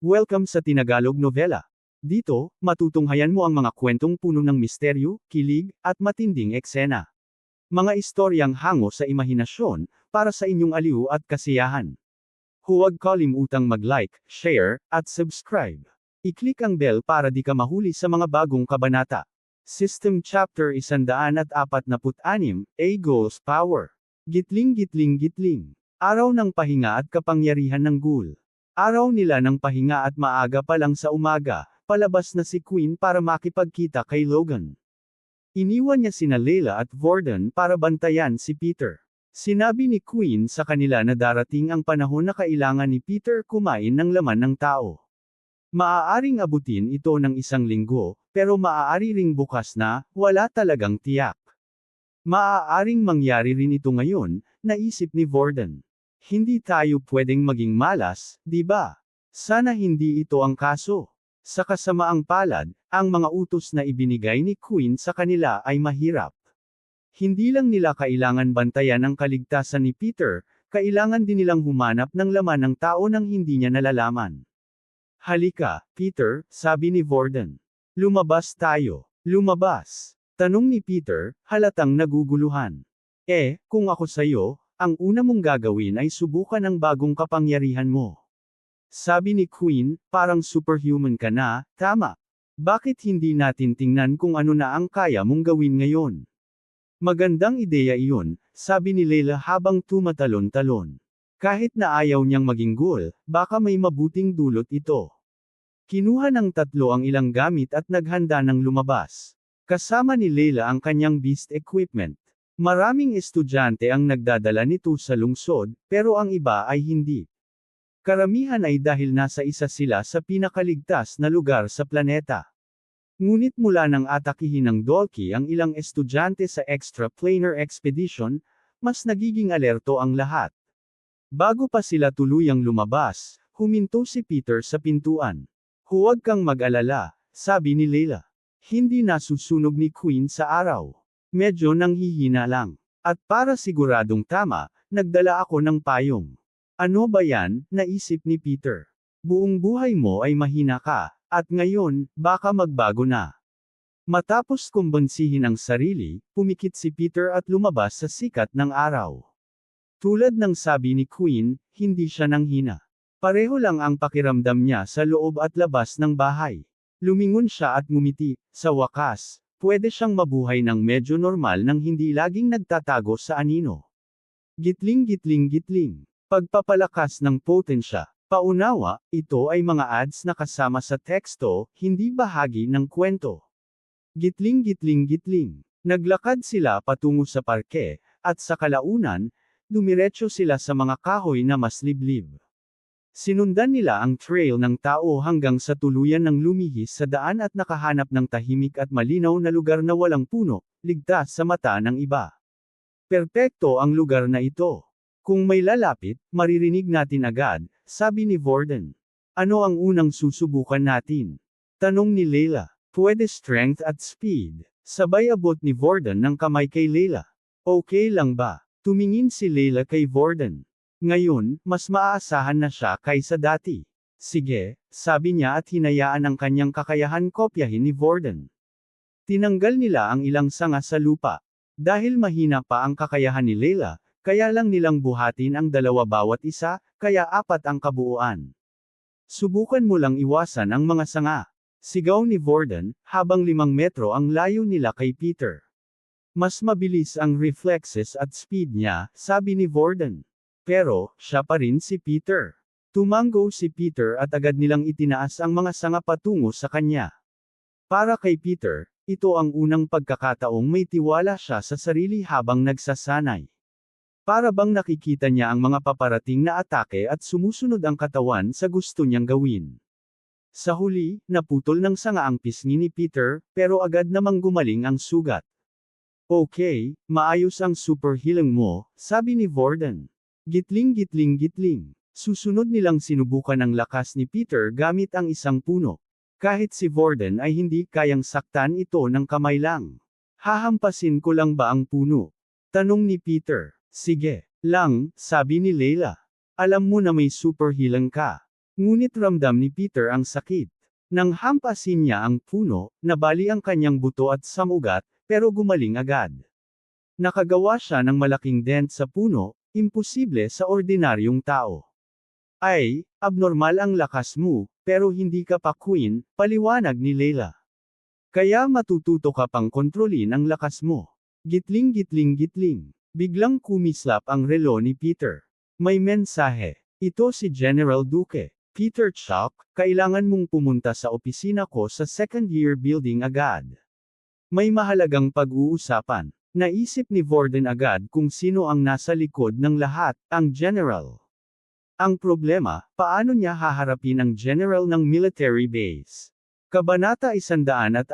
Welcome sa Tinagalog Novela. Dito, matutunghayan mo ang mga kwentong puno ng misteryo, kilig, at matinding eksena. Mga istoryang hango sa imahinasyon, para sa inyong aliw at kasiyahan. Huwag kalimutang mag-like, share, at subscribe. I-click ang bell para di ka mahuli sa mga bagong kabanata. System Chapter 146, A Ghoul's Power. Gitling gitling gitling. Araw ng pahinga at kapangyarihan ng ghoul. Araw nila ng pahinga at maaga pa lang sa umaga, palabas na si Queen para makipagkita kay Logan. Iniwan niya sina Layla at Vorden para bantayan si Peter. Sinabi ni Queen sa kanila na darating ang panahon na kailangan ni Peter kumain ng laman ng tao. Maaaring abutin ito ng 1 linggo, pero maaari ring bukas na, wala talagang tiyak. Maaaring mangyari rin ito ngayon, naisip ni Vorden. Hindi tayo pwedeng maging malas, di ba? Sana hindi ito ang kaso. Sa kasamaang palad, ang mga utos na ibinigay ni Queen sa kanila ay mahirap. Hindi lang nila kailangan bantayan ang kaligtasan ni Peter, kailangan din nilang humanap ng laman ng tao nang hindi niya nalalaman. Halika, Peter, sabi ni Vorden. Lumabas tayo. Lumabas. Tanong ni Peter, halatang naguguluhan. Kung ako sa'yo, ang una mong gagawin ay subukan ang bagong kapangyarihan mo. Sabi ni Queen, parang superhuman ka na, tama. Bakit hindi natin tingnan kung ano na ang kaya mong gawin ngayon? Magandang ideya iyon, sabi ni Layla habang tumatalon-talon. Kahit na ayaw niyang maging ghoul, baka may mabuting dulot ito. Kinuha ng tatlo ang ilang gamit at naghanda ng lumabas. Kasama ni Layla ang kanyang beast equipment. Maraming estudyante ang nagdadala nito sa lungsod, pero ang iba ay hindi. Karamihan ay dahil nasa isa sila sa pinakaligtas na lugar sa planeta. Ngunit mula nang atakihin ng Dolki ang ilang estudyante sa extraplanar expedition, mas nagiging alerto ang lahat. Bago pa sila tuluyang lumabas, huminto si Peter sa pintuan. Huwag kang mag-alala, sabi ni Layla. Hindi nasusunog ni Queen sa araw. Medyo nanghihina lang. At para siguradong tama, nagdala ako ng payong. Ano ba yan, naisip ni Peter. Buong buhay mo ay mahina ka, at ngayon, baka magbago na. Matapos kumbansihin ang sarili, pumikit si Peter at lumabas sa sikat ng araw. Tulad ng sabi ni Queen, hindi siya nanghina. Pareho lang ang pakiramdam niya sa loob at labas ng bahay. Lumingon siya at ngumiti, sa wakas. Pwede siyang mabuhay ng medyo normal nang hindi laging nagtatago sa anino. Gitling gitling gitling. Pagpapalakas ng potensya. Paunawa, ito ay mga ads na kasama sa teksto, hindi bahagi ng kwento. Gitling gitling gitling. Naglakad sila patungo sa parke, at sa kalaunan, dumiretso sila sa mga kahoy na mas liblib. Sinundan nila ang trail ng tao hanggang sa tuluyan ng lumihis sa daan at nakahanap ng tahimik at malinaw na lugar na walang puno, ligtas sa mata ng iba. Perpekto ang lugar na ito. Kung may lalapit, maririnig natin agad, sabi ni Vorden. Ano ang unang susubukan natin? Tanong ni Layla. Pwede strength at speed. Sabay abot ni Vorden ng kamay kay Layla. Okay lang ba? Tumingin si Layla kay Vorden. Ngayon, mas maaasahan na siya kaysa dati. Sige, sabi niya at hinayaan ang kanyang kakayahan kopyahin ni Vorden. Tinanggal nila ang ilang sanga sa lupa. Dahil mahina pa ang kakayahan ni Layla, kaya lang nilang buhatin ang 2 bawat isa, kaya 4 ang kabuuan. Subukan mo lang iwasan ang mga sanga. Sigaw ni Vorden, habang 5 metro ang layo nila kay Peter. Mas mabilis ang reflexes at speed niya, sabi ni Vorden. Pero, siya pa rin si Peter. Tumango si Peter at agad nilang itinaas ang mga sanga patungo sa kanya. Para kay Peter, ito ang unang pagkakataong may tiwala siya sa sarili habang nagsasanay. Para bang nakikita niya ang mga paparating na atake at sumusunod ang katawan sa gusto niyang gawin. Sa huli, naputol ng sanga ang pisngi ni Peter, pero agad namang gumaling ang sugat. Okay, maayos ang super healing mo, sabi ni Vorden. Gitling gitling gitling. Susunod nilang sinubukan ang lakas ni Peter gamit ang isang puno. Kahit si Vorden ay hindi kayang saktan ito ng kamay lang. Hahampasin ko lang ba ang puno? Tanong ni Peter. Sige lang, sabi ni Layla. Alam mo na may super healing ka. Ngunit ramdam ni Peter ang sakit. Nang hampasin niya ang puno, nabali ang kanyang buto at samugat, pero gumaling agad. Nakagawa siya ng malaking dent sa puno, imposible sa ordinaryong tao. Ay, abnormal ang lakas mo, pero hindi ka pa queen, paliwanag ni Layla. Kaya matututo ka pang kontrolin ang lakas mo. Gitling gitling gitling. Biglang kumislap ang relo ni Peter. May mensahe. Ito si General Duque. Peter Chuck, kailangan mong pumunta sa opisina ko sa second year building agad. May mahalagang pag-uusapan. Naisip ni Warden agad kung sino ang nasa likod ng lahat, ang General. Ang problema, paano niya haharapin ang General ng military base? Kabanata 147,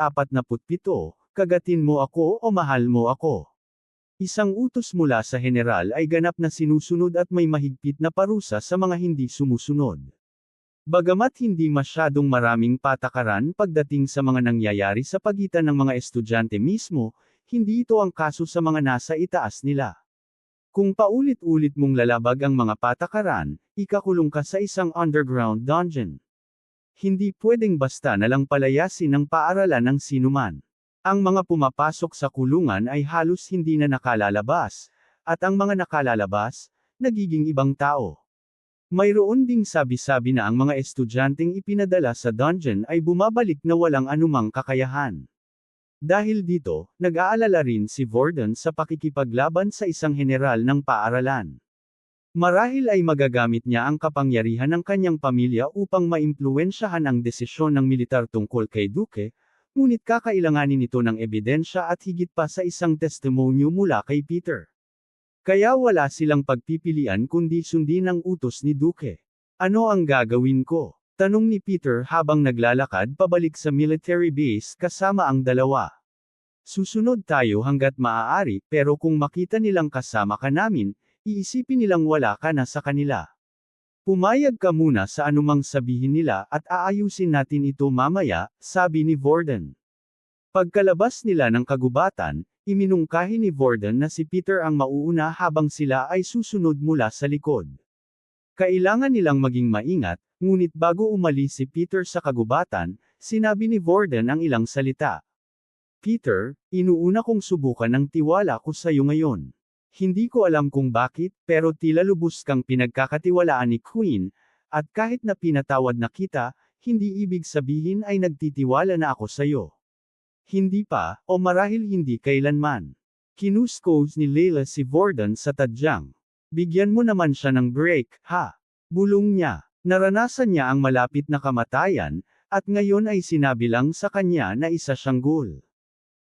kagatin mo ako o mahal mo ako. Isang utos mula sa general ay ganap na sinusunod at may mahigpit na parusa sa mga hindi sumusunod. Bagamat hindi masyadong maraming patakaran pagdating sa mga nangyayari sa pagitan ng mga estudyante mismo, hindi ito ang kaso sa mga nasa itaas nila. Kung paulit-ulit mong lalabag ang mga patakaran, ikakulong ka sa isang underground dungeon. Hindi pwedeng basta na lang palayasin ng paaralan ng sinuman. Ang mga pumapasok sa kulungan ay halos hindi na nakalalabas, at ang mga nakalalabas, nagiging ibang tao. Mayroon ding sabi-sabi na ang mga estudyanteng ipinadala sa dungeon ay bumabalik na walang anumang kakayahan. Dahil dito, nag-aalala rin si Warden sa pakikipaglaban sa isang general ng paaralan. Marahil ay magagamit niya ang kapangyarihan ng kanyang pamilya upang maimpluwensyahan ang desisyon ng militar tungkol kay Duque, ngunit kakailanganin ito ng ebidensya at higit pa sa isang testimonyo mula kay Peter. Kaya wala silang pagpipilian kundi sundin ang utos ni Duque. Ano ang gagawin ko? Tanong ni Peter habang naglalakad pabalik sa military base kasama ang dalawa. Susunod tayo hanggat maaari, pero kung makita nilang kasama ka namin, iisipin nilang wala ka na sa kanila. Pumayag ka muna sa anumang sabihin nila at aayusin natin ito mamaya, sabi ni Warden. Pagkalabas nila ng kagubatan, iminungkahi ni Warden na si Peter ang mauuna habang sila ay susunod mula sa likod. Kailangan nilang maging maingat, ngunit bago umalis si Peter sa kagubatan, sinabi ni Warden ang ilang salita. Peter, inuuna kong subukan ng tiwala ko sa iyo ngayon. Hindi ko alam kung bakit, pero tila lubos kang pinagkakatiwalaan ni Queen, at kahit na pinatawad na kita, hindi ibig sabihin ay nagtitiwala na ako sa'yo. Hindi pa, o marahil hindi kailanman. Kinuskos ni Layla si Warden sa tadyang. Bigyan mo naman siya ng break, ha? Bulong niya. Naranasan niya ang malapit na kamatayan, at ngayon ay sinabi lang sa kanya na isa siyang ghoul.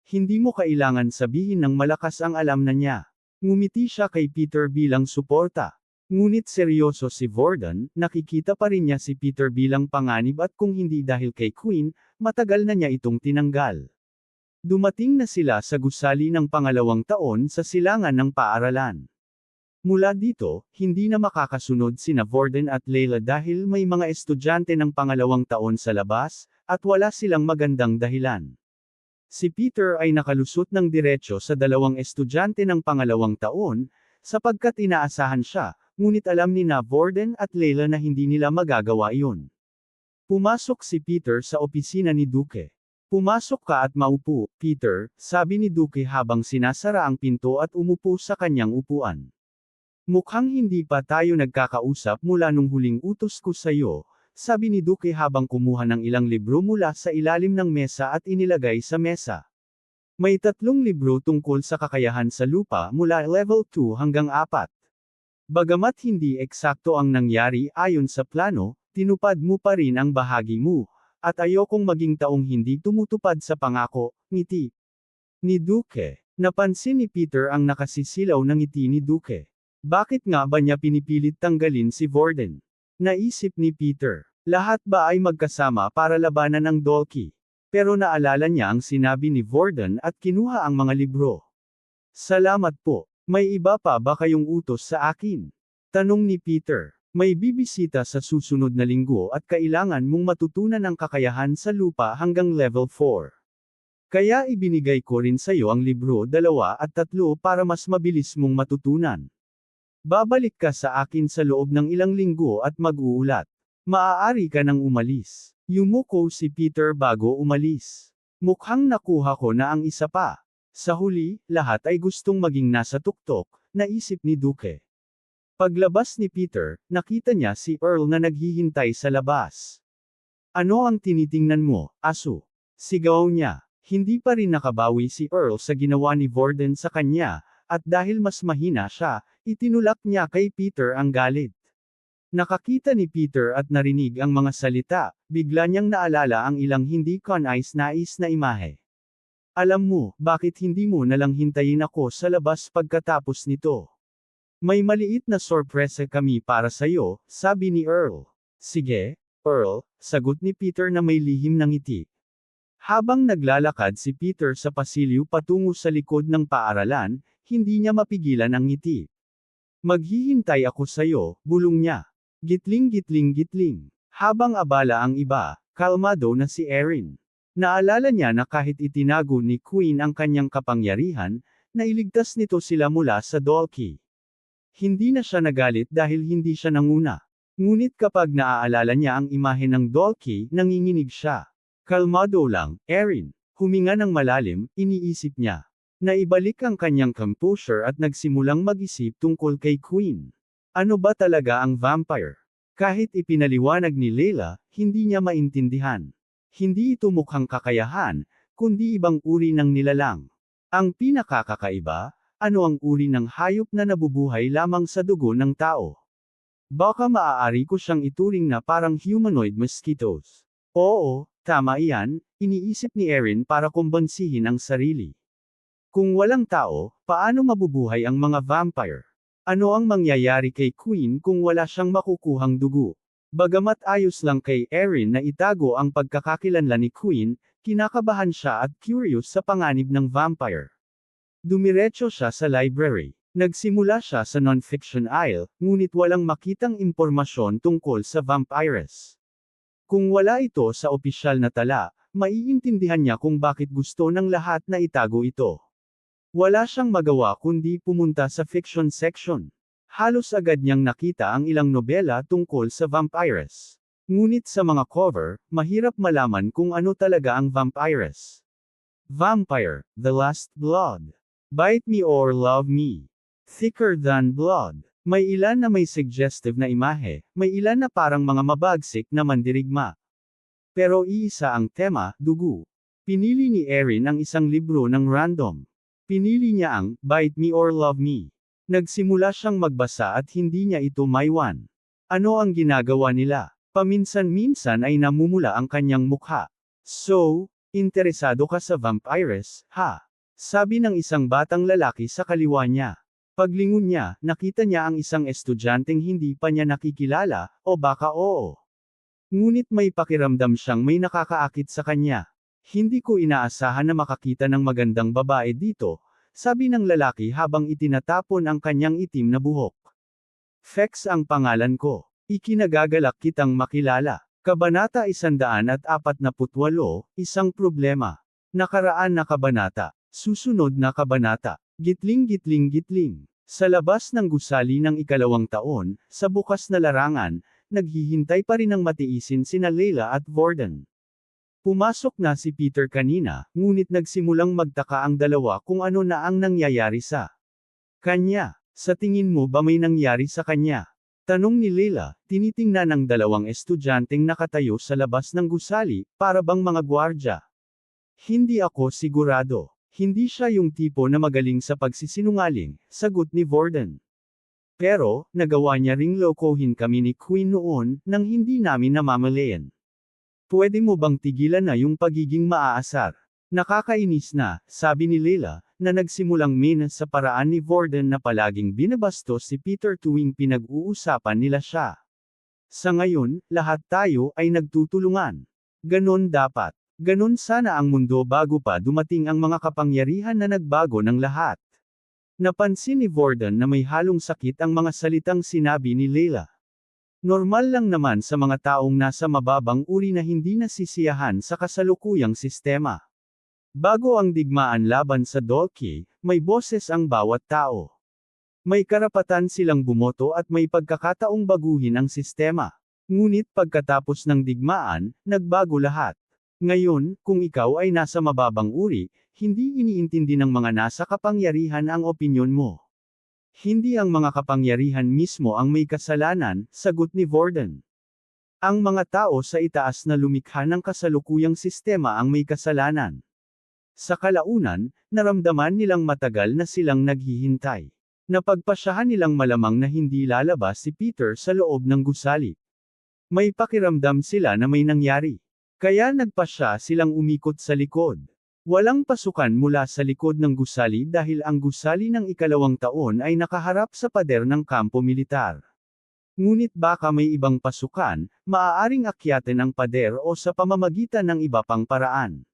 Hindi mo kailangan sabihin ng malakas ang alam na niya. Ngumiti siya kay Peter bilang suporta. Ngunit seryoso si Warden, nakikita pa rin niya si Peter bilang panganib at kung hindi dahil kay Queen, matagal na niya itong tinanggal. Dumating na sila sa gusali ng pangalawang taon sa silangan ng paaralan. Mula dito, hindi na makakasunod sina Warden at Layla dahil may mga estudyante ng pangalawang taon sa labas, at wala silang magandang dahilan. Si Peter ay nakalusot ng diretso sa dalawang estudyante ng pangalawang taon, sapagkat inaasahan siya, ngunit alam ni Warden at Layla na hindi nila magagawa iyon. Pumasok si Peter sa opisina ni Duque. Pumasok ka at maupo, Peter, sabi ni Duque habang sinasara ang pinto at umupo sa kanyang upuan. Mukhang hindi pa tayo nagkakausap mula nung huling utos ko sa iyo, sabi ni Duque habang kumuha ng ilang libro mula sa ilalim ng mesa at inilagay sa mesa. May 3 libro tungkol sa kakayahan sa lupa mula level 2 hanggang 4. Bagamat hindi eksakto ang nangyari ayon sa plano, tinupad mo pa rin ang bahagi mo, at ayokong maging taong hindi tumutupad sa pangako, ngiti ni Duque. Napansin ni Peter ang nakasisilaw na ngiti ni Duque. Bakit nga ba niya pinipilit tanggalin si Warden? Naisip ni Peter. Lahat ba ay magkasama para labanan ang Dolki? Pero naalala niya ang sinabi ni Warden at kinuha ang mga libro. Salamat po. May iba pa ba kayong utos sa akin? Tanong ni Peter. May bibisita sa susunod na linggo at kailangan mong matutunan ang kakayahan sa lupa hanggang level 4. Kaya ibinigay ko rin sa iyo ang libro 2 at 3 para mas mabilis mong matutunan. Babalik ka sa akin sa loob ng ilang linggo at mag-uulat. Maaari ka nang umalis. Yumuko si Peter bago umalis. Mukhang nakuha ko na ang isa pa. Sa huli, lahat ay gustong maging nasa tuktok, naisip ni Duke. Paglabas ni Peter, nakita niya si Earl na naghihintay sa labas. Ano ang tinitingnan mo, aso? Sigaw niya. Hindi pa rin nakabawi si Earl sa ginawa ni Warden sa kanya, at dahil mas mahina siya, itinulak niya kay Peter ang galit. Nakakita ni Peter at narinig ang mga salita, bigla niyang naalala ang ilang hindi kanais-nais na imahe. Alam mo, bakit hindi mo nalang hintayin ako sa labas pagkatapos nito? May maliit na sorpresa kami para sa'yo, sabi ni Earl. Sige, Earl, sagot ni Peter na may lihim ng ngiti. Habang naglalakad si Peter sa pasilyo patungo sa likod ng paaralan, hindi niya mapigilan ang ngiti. Maghihintay ako sa'yo, bulong niya. Gitling gitling gitling. Habang abala ang iba, kalmado na si Erin. Naalala niya na kahit itinago ni Queen ang kanyang kapangyarihan, nailigtas nito sila mula sa Dalkey. Hindi na siya nagalit dahil hindi siya nanguna. Ngunit kapag naaalala niya ang imahe ng Dalkey, nanginginig siya. Kalmado lang, Erin. Huminga ng malalim, iniisip niya. Naibalik ang kanyang composure at nagsimulang mag-isip tungkol kay Queen. Ano ba talaga ang vampire? Kahit ipinaliwanag ni Layla, hindi niya maintindihan. Hindi ito mukhang kakayahan, kundi ibang uri ng nilalang. Ang pinakakakaiba, ano ang uri ng hayop na nabubuhay lamang sa dugo ng tao? Baka maaari ko siyang ituring na parang humanoid mosquitoes. Oo, tama iyan, iniisip ni Erin para kumbansihin ang sarili. Kung walang tao, paano mabubuhay ang mga vampire? Ano ang mangyayari kay Queen kung wala siyang makukuhang dugo? Bagamat ayos lang kay Erin na itago ang pagkakakilanlan ni Queen, kinakabahan siya at curious sa panganib ng vampire. Dumiretso siya sa library. Nagsimula siya sa non-fiction aisle, ngunit walang makitang impormasyon tungkol sa vampires. Kung wala ito sa opisyal na tala, maiintindihan niya kung bakit gusto ng lahat na itago ito. Wala siyang magawa kundi pumunta sa fiction section. Halos agad niyang nakita ang ilang nobela tungkol sa vampires. Ngunit sa mga cover, mahirap malaman kung ano talaga ang vampires. Vampire, The Last Blood. Bite Me or Love Me. Thicker Than Blood. May ilan na may suggestive na imahe, may ilan na parang mga mabagsik na mandirigma. Pero iisa ang tema, dugo. Pinili ni Erin ang isang libro ng random. Pinili niya ang Bite Me or Love Me. Nagsimula siyang magbasa at hindi niya ito maiwan. Ano ang ginagawa nila? Paminsan-minsan ay namumula ang kanyang mukha. So, interesado ka sa vampires, ha? Sabi ng isang batang lalaki sa kaliwa niya. Paglingon niya, nakita niya ang isang estudyanteng hindi pa niya nakikilala, o baka oo. Ngunit may pakiramdam siyang may nakakaakit sa kanya. Hindi ko inaasahan na makakita ng magandang babae dito, sabi ng lalaki habang itinatapon ang kanyang itim na buhok. Fex ang pangalan ko. Ikinagagalak kitang makilala. Kabanata 148, isang problema. Nakaraan na kabanata. Susunod na kabanata. Gitling gitling gitling. Sa labas ng gusali ng ikalawang taon, sa bukas na larangan, naghihintay pa rin ang matiisin sina Layla at Warden. Pumasok na si Peter kanina, ngunit nagsimulang magtaka ang dalawa kung ano na ang nangyayari sa kanya. Sa tingin mo ba may nangyari sa kanya? Tanong ni Layla, tinitingnan ng dalawang estudyanteng nakatayo sa labas ng gusali, para bang mga gwardya. Hindi ako sigurado. Hindi siya yung tipo na magaling sa pagsisinungaling, sagot ni Warden. Pero, nagawa niya ring lokohin kami ni Queen noon, nang hindi namin namamalayan. Pwede mo bang tigilan na yung pagiging maaasar? Nakakainis na, sabi ni Layla, na nagsimulang sa paraan ni Warden na palaging binabastos si Peter tuwing pinag-uusapan nila siya. Sa ngayon, lahat tayo ay nagtutulungan. Ganon dapat. Ganon sana ang mundo bago pa dumating ang mga kapangyarihan na nagbago ng lahat. Napansin ni Warden na may halong sakit ang mga salitang sinabi ni Layla. Normal lang naman sa mga taong nasa mababang uri na hindi nasisiyahan sa kasalukuyang sistema. Bago ang digmaan laban sa Dalkey, may boses ang bawat tao. May karapatan silang bumoto at may pagkakataong baguhin ang sistema. Ngunit pagkatapos ng digmaan, nagbago lahat. Ngayon, kung ikaw ay nasa mababang uri, hindi iniintindi ng mga nasa kapangyarihan ang opinyon mo. Hindi ang mga kapangyarihan mismo ang may kasalanan, sagot ni Worden. Ang mga tao sa itaas na lumikha ng kasalukuyang sistema ang may kasalanan. Sa kalaunan, naramdaman nilang matagal na silang naghihintay. Napagpasyahan nilang malamang na hindi lalabas si Peter sa loob ng gusali. May pakiramdam sila na may nangyari. Kaya nagpasya silang umikot sa likod. Walang pasukan mula sa likod ng gusali dahil ang gusali ng ikalawang taon ay nakaharap sa pader ng kampo militar. Ngunit baka may ibang pasukan, maaaring akyatin ang pader o sa pamamagitan ng iba pang paraan.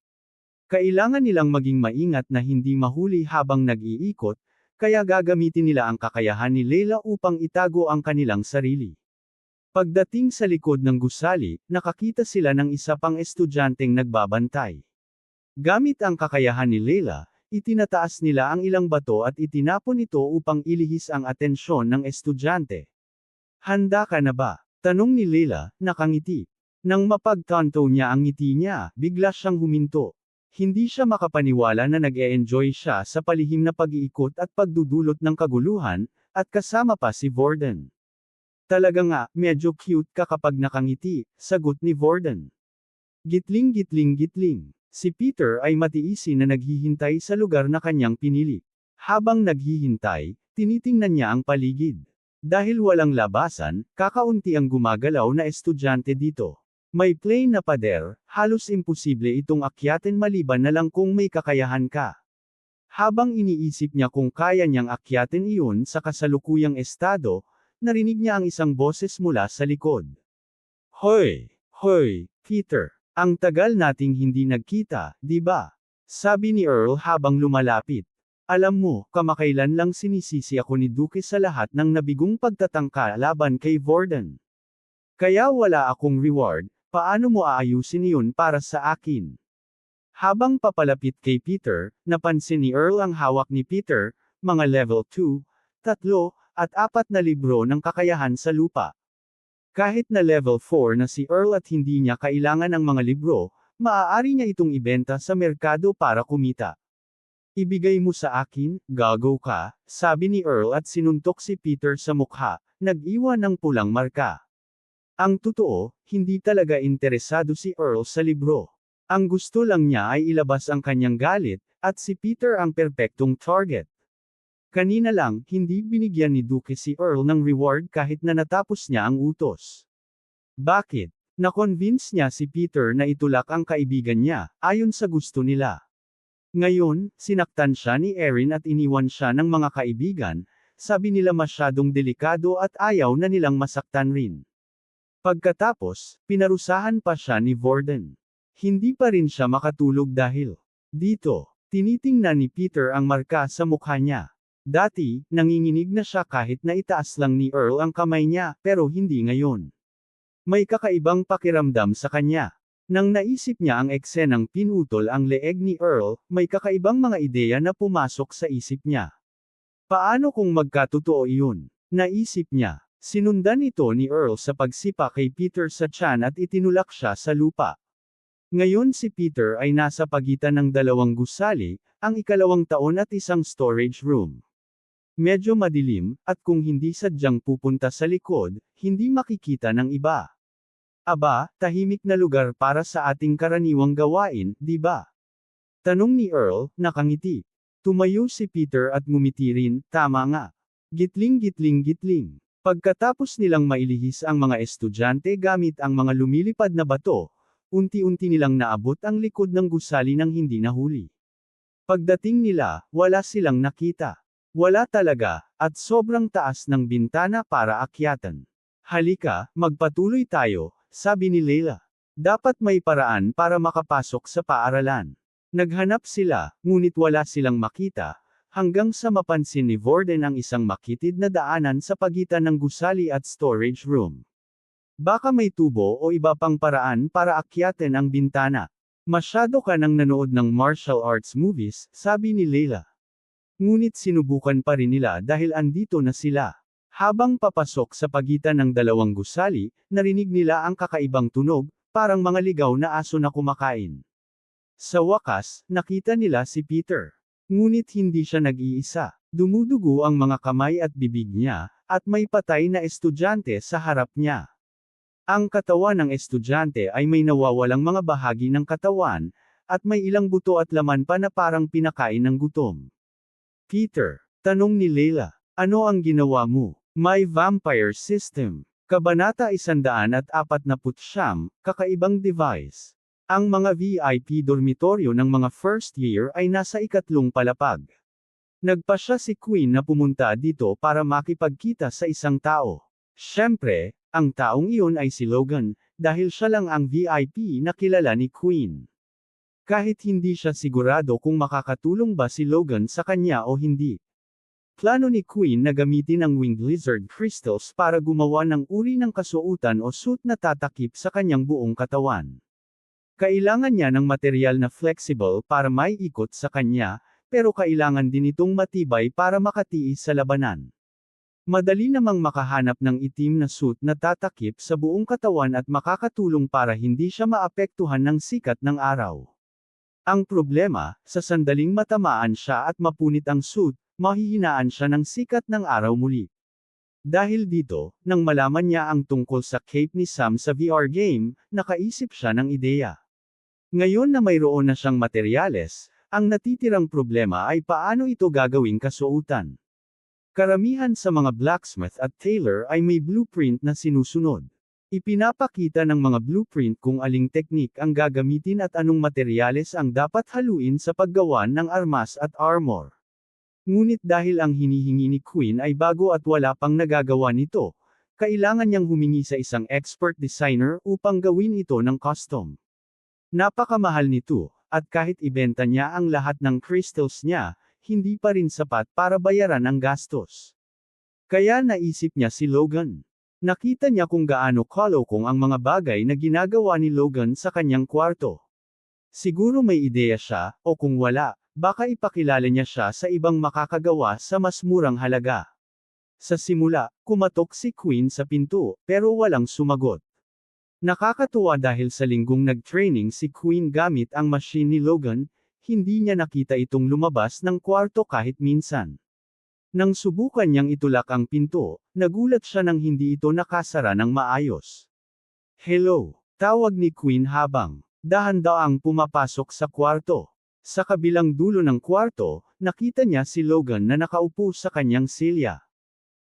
Kailangan nilang maging maingat na hindi mahuli habang nag-iikot, kaya gagamitin nila ang kakayahan ni Leila upang itago ang kanilang sarili. Pagdating sa likod ng gusali, nakakita sila ng isa pang estudyanteng nagbabantay. Gamit ang kakayahan ni Leila, itinataas nila ang ilang bato at itinapon ito upang ilihis ang atensyon ng estudyante. Handa ka na ba? Tanong ni Leila, nakangiti. Nang mapagtanto niya ang ngiti niya, bigla siyang huminto. Hindi siya makapaniwala na nag-e-enjoy siya sa palihim na pag-iikot at pagdudulot ng kaguluhan, at kasama pa si Worden. Talaga nga, medyo cute ka kapag nakangiti, sagot ni Worden. Gitling gitling gitling. Si Peter ay matiisin na naghihintay sa lugar na kanyang pinili. Habang naghihintay, tinitingnan niya ang paligid. Dahil walang labasan, kakaunti ang gumagalaw na estudyante dito. May plain na pader, halos imposible itong akyatin maliban na lang kung may kakayahan ka. Habang iniisip niya kung kaya niyang akyatin iyon sa kasalukuyang estado, narinig niya ang isang boses mula sa likod. Hoy! Hoy, Peter! Ang tagal nating hindi nagkita, di ba? Sabi ni Earl habang lumalapit. Alam mo, kamakailan lang sinisisi ako ni Duke sa lahat ng nabigong pagtatangka laban kay Worden. Kaya wala akong reward, paano mo aayusin iyon para sa akin? Habang papalapit kay Peter, napansin ni Earl ang hawak ni Peter, mga level 2, 3, at 4 na libro ng kakayahan sa lupa. Kahit na level 4 na si Earl at hindi niya kailangan ng mga libro, maaari niya itong ibenta sa merkado para kumita. Ibigay mo sa akin, gago ka, sabi ni Earl at sinuntok si Peter sa mukha, nag-iwan ng pulang marka. Ang totoo, hindi talaga interesado si Earl sa libro. Ang gusto lang niya ay ilabas ang kanyang galit, at si Peter ang perpektong target. Kanina lang, hindi binigyan ni Duke si Earl ng reward kahit na natapos niya ang utos. Bakit? Na-convince niya si Peter na itulak ang kaibigan niya, ayon sa gusto nila. Ngayon, sinaktan siya ni Erin at iniwan siya ng mga kaibigan, sabi nila masyadong delikado at ayaw na nilang masaktan rin. Pagkatapos, pinarusahan pa siya ni Worden. Hindi pa rin siya makatulog dahil dito, tinitingnan ni Peter ang marka sa mukha niya. Dati, nanginginig na siya kahit na itaas lang ni Earl ang kamay niya, pero hindi ngayon. May kakaibang pakiramdam sa kanya. Nang naisip niya ang eksenang pinutol ang leeg ni Earl, may kakaibang mga ideya na pumasok sa isip niya. Paano kung magkatotoo iyon? Naisip niya. Sinundan ito ni Earl sa pagsipa kay Peter sa tiyan at itinulak siya sa lupa. Ngayon si Peter ay nasa pagitan ng dalawang gusali, ang ikalawang taon at isang storage room. Medyo madilim, at kung hindi sadyang pupunta sa likod, hindi makikita ng iba. Aba, tahimik na lugar para sa ating karaniwang gawain, di ba? Tanong ni Earl, nakangiti. Tumayo si Peter at ngumiti rin, tama nga. Gitling gitling gitling. Pagkatapos nilang mailihis ang mga estudyante gamit ang mga lumilipad na bato, unti-unti nilang naabot ang likod ng gusali nang hindi nahuli. Pagdating nila, wala silang nakita. Wala talaga, at sobrang taas ng bintana para akyatan. Halika, magpatuloy tayo, sabi ni Leila. Dapat may paraan para makapasok sa paaralan. Naghanap sila, ngunit wala silang makita, hanggang sa mapansin ni Worden ang isang makitid na daanan sa pagitan ng gusali at storage room. Baka may tubo o iba pang paraan para akyatin ang bintana. Masyado ka nang nanood ng martial arts movies, sabi ni Leila. Ngunit sinubukan pa rin nila dahil andito na sila. Habang papasok sa pagitan ng dalawang gusali, narinig nila ang kakaibang tunog, parang mga ligaw na aso na kumakain. Sa wakas, nakita nila si Peter. Ngunit hindi siya nag-iisa. Dumudugo ang mga kamay at bibig niya, at may patay na estudyante sa harap niya. Ang katawan ng estudyante ay may nawawalang mga bahagi ng katawan, at may ilang buto at laman pa na parang pinakain ng gutom. Peter, tanong ni Leila, ano ang ginawa mo? My Vampire System. Kabanata 149, Kakaibang Device. Ang mga VIP dormitoryo ng mga first year ay nasa ikatlong palapag. Nagpasya si Queen na pumunta dito para makipagkita sa isang tao. Siyempre, ang taong iyon ay si Logan, dahil siya lang ang VIP na kilala ni Queen. Kahit hindi siya sigurado kung makakatulong ba si Logan sa kanya o hindi. Plano ni Queen na gamitin ang winged lizard crystals para gumawa ng uri ng kasuotan o suit na tatakip sa kanyang buong katawan. Kailangan niya ng material na flexible para maiikot sa kanya, pero kailangan din itong matibay para makatiis sa labanan. Madali namang makahanap ng itim na suit na tatakip sa buong katawan at makakatulong para hindi siya maapektuhan ng sikat ng araw. Ang problema, sa sandaling matamaan siya at mapunit ang suit, mahihinaan siya ng sikat ng araw muli. Dahil dito, nang malaman niya ang tungkol sa cape ni Sam sa VR game, nakaisip siya ng ideya. Ngayon na mayroon na siyang materyales, ang natitirang problema ay paano ito gagawing kasuotan. Karamihan sa mga blacksmith at tailor ay may blueprint na sinusunod. Ipinapakita ng mga blueprint kung aling teknik ang gagamitin at anong materyales ang dapat haluin sa paggawa ng armas at armor. Ngunit dahil ang hinihingi ni Queen ay bago at wala pang nagagawa nito, kailangan niyang humingi sa isang expert designer upang gawin ito ng custom. Napakamahal nito, at kahit ibenta niya ang lahat ng crystals niya, hindi pa rin sapat para bayaran ang gastos. Kaya naisip niya si Logan. Nakita niya kung gaano kalokong ang mga bagay na ginagawa ni Logan sa kanyang kwarto. Siguro may ideya siya, o kung wala, baka ipakilala niya siya sa ibang makakagawa sa mas murang halaga. Sa simula, kumatok si Queen sa pinto, pero walang sumagot. Nakakatuwa dahil sa linggong nag-training si Queen gamit ang machine ni Logan, hindi niya nakita itong lumabas ng kwarto kahit minsan. Nang subukan niyang itulak ang pinto, nagulat siya nang hindi ito nakasara ng maayos. Hello, tawag ni Queen habang dahan-daang pumapasok sa kwarto. Sa kabilang dulo ng kwarto, nakita niya si Logan na nakaupo sa kanyang silya.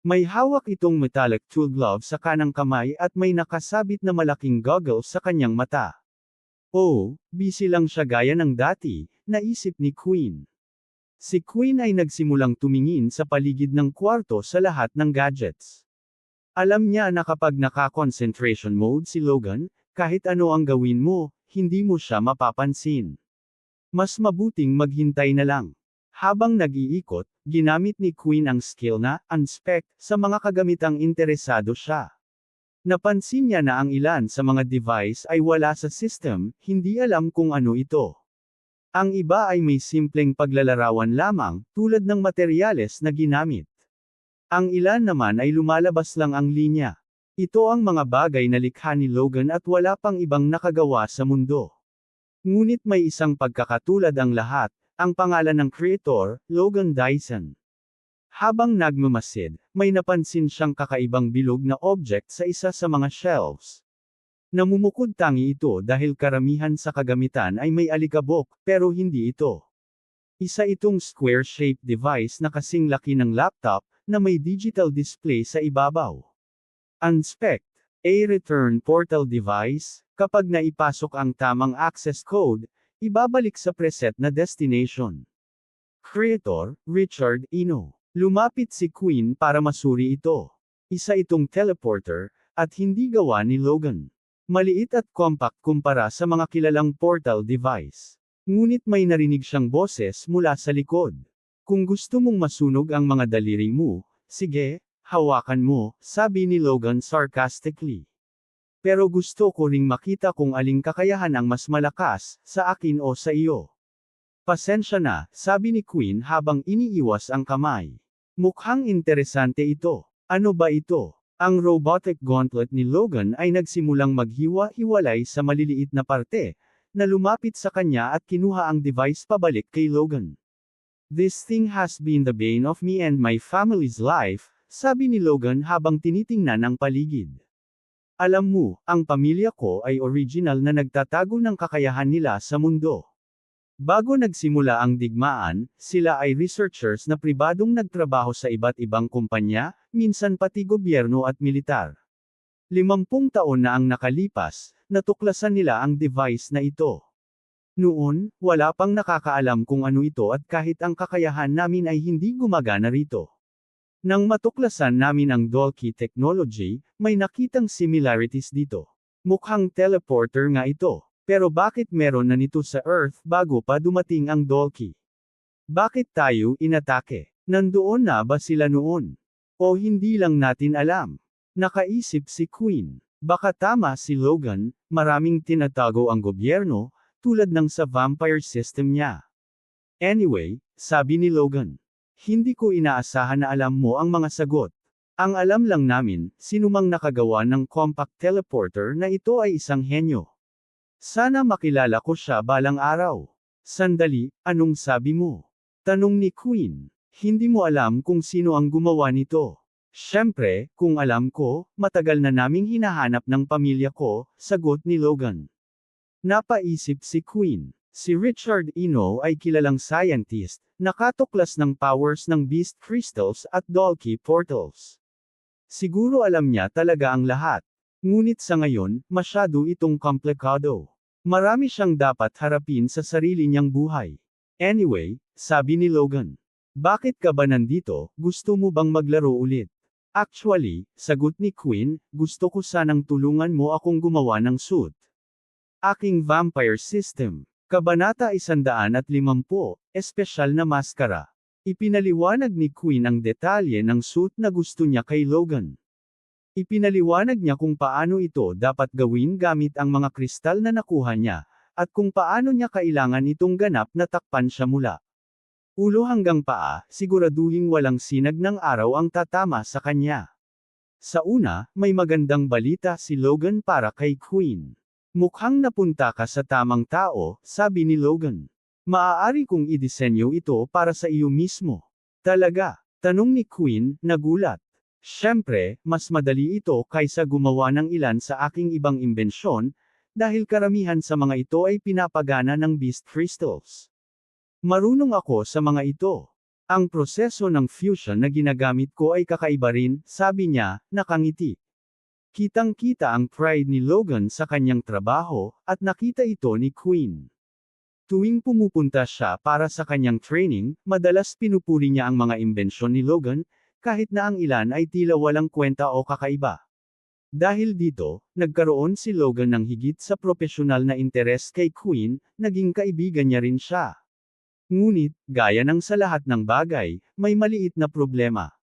May hawak itong metallic tool glove sa kanang kamay at may nakasabit na malaking goggles sa kanyang mata. Oh, busy lang siya gaya ng dati, naisip ni Queen. Si Queen ay nagsimulang tumingin sa paligid ng kwarto sa lahat ng gadgets. Alam niya na kapag naka-concentration mode si Logan, kahit ano ang gawin mo, hindi mo siya mapapansin. Mas mabuting maghintay na lang. Habang nag-iikot, ginamit ni Queen ang skill na unspec sa mga kagamitang interesado siya. Napansin niya na ang ilan sa mga device ay wala sa system, hindi alam kung ano ito. Ang iba ay may simpleng paglalarawan lamang, tulad ng materyales na ginamit. Ang ilan naman ay lumalabas lang ang linya. Ito ang mga bagay na likha ni Logan at wala pang ibang nakagawa sa mundo. Ngunit may isang pagkakatulad ang lahat, ang pangalan ng creator, Logan Dyson. Habang nagmamasid, may napansin siyang kakaibang bilog na object sa isa sa mga shelves. Namumukod tangi ito dahil karamihan sa kagamitan ay may alikabok, pero hindi ito. Isa itong square-shaped device na kasing laki ng laptop, na may digital display sa ibabaw. Unspec, a return portal device, kapag naipasok ang tamang access code, ibabalik sa preset na destination. Creator, Richard Eno. Lumapit si Queen para masuri ito. Isa itong teleporter, at hindi gawa ni Logan. Maliit at compact kumpara sa mga kilalang portal device. Ngunit may narinig siyang boses mula sa likod. Kung gusto mong masunog ang mga daliri mo, sige, hawakan mo, sabi ni Logan sarcastically. Pero gusto ko ring makita kung aling kakayahan ang mas malakas, sa akin o sa iyo. Pasensya na, sabi ni Queen habang iniiwas ang kamay. Mukhang interesante ito. Ano ba ito? Ang robotic gauntlet ni Logan ay nagsimulang maghiwa-hiwalay sa maliliit na parte, na lumapit sa kanya at kinuha ang device pabalik kay Logan. "This thing has been the bane of me and my family's life," sabi ni Logan habang tinitingnan ang paligid. "Alam mo, ang pamilya ko ay original na nagtatago ng kakayahan nila sa mundo. Bago nagsimula ang digmaan, sila ay researchers na pribadong nagtrabaho sa iba't ibang kumpanya, minsan pati gobyerno at militar. 50 taon na ang nakalipas, natuklasan nila ang device na ito. Noon, wala pang nakakaalam kung ano ito at kahit ang kakayahan namin ay hindi gumagana rito. Nang matuklasan namin ang Dalkey technology, may nakitang similarities dito. Mukhang teleporter nga ito. Pero bakit meron na nito sa Earth bago pa dumating ang Dalkey? Bakit tayo inatake? Nandoon na ba sila noon? O hindi lang natin alam? Nakaisip si Queen. Baka tama si Logan, maraming tinatago ang gobyerno, tulad ng sa vampire system niya. Anyway, sabi ni Logan. Hindi ko inaasahan na alam mo ang mga sagot. Ang alam lang namin, sinumang nakagawa ng compact teleporter na ito ay isang henyo. Sana makilala ko siya balang araw. Sandali, anong sabi mo? Tanong ni Queen. Hindi mo alam kung sino ang gumawa nito. Siyempre, kung alam ko, matagal na naming hinahanap ng pamilya ko, sagot ni Logan. Napaisip si Queen. Si Richard Eno ay kilalang scientist, nakatuklas ng powers ng Beast Crystals at Dalkey Portals. Siguro alam niya talaga ang lahat. Ngunit sa ngayon, masyado itong komplikado. Marami siyang dapat harapin sa sarili niyang buhay. Anyway, sabi ni Logan. Bakit ka ba nandito, gusto mo bang maglaro ulit? Actually, sagot ni Queen, gusto ko sanang tulungan mo akong gumawa ng suit. Aking vampire system. Kabanata 150, espesyal na maskara. Ipinaliwanag ni Queen ang detalye ng suit na gusto niya kay Logan. Ipinaliwanag niya kung paano ito dapat gawin gamit ang mga kristal na nakuha niya, at kung paano niya kailangan itong ganap na takpan siya mula ulo hanggang paa, siguraduhing walang sinag ng araw ang tatama sa kanya. Sa una, may magandang balita si Logan para kay Queen. Mukhang napunta ka sa tamang tao, sabi ni Logan. Maaari kong idisenyo ito para sa iyo mismo. Talaga? Tanong ni Queen, nagulat. Siyempre, mas madali ito kaysa gumawa ng ilan sa aking ibang imbensyon, dahil karamihan sa mga ito ay pinapagana ng Beast Crystals. Marunong ako sa mga ito. Ang proseso ng fusion na ginagamit ko ay kakaiba rin, sabi niya, nakangiti. Kitang-kita ang pride ni Logan sa kanyang trabaho, at nakita ito ni Queen. Tuwing pumupunta siya para sa kanyang training, madalas pinupuri niya ang mga imbensyon ni Logan, kahit na ang ilan ay tila walang kwenta o kakaiba. Dahil dito, nagkaroon si Logan ng higit sa propesyonal na interes kay Queen, naging kaibigan niya rin siya. Ngunit, gaya ng sa lahat ng bagay, may maliit na problema.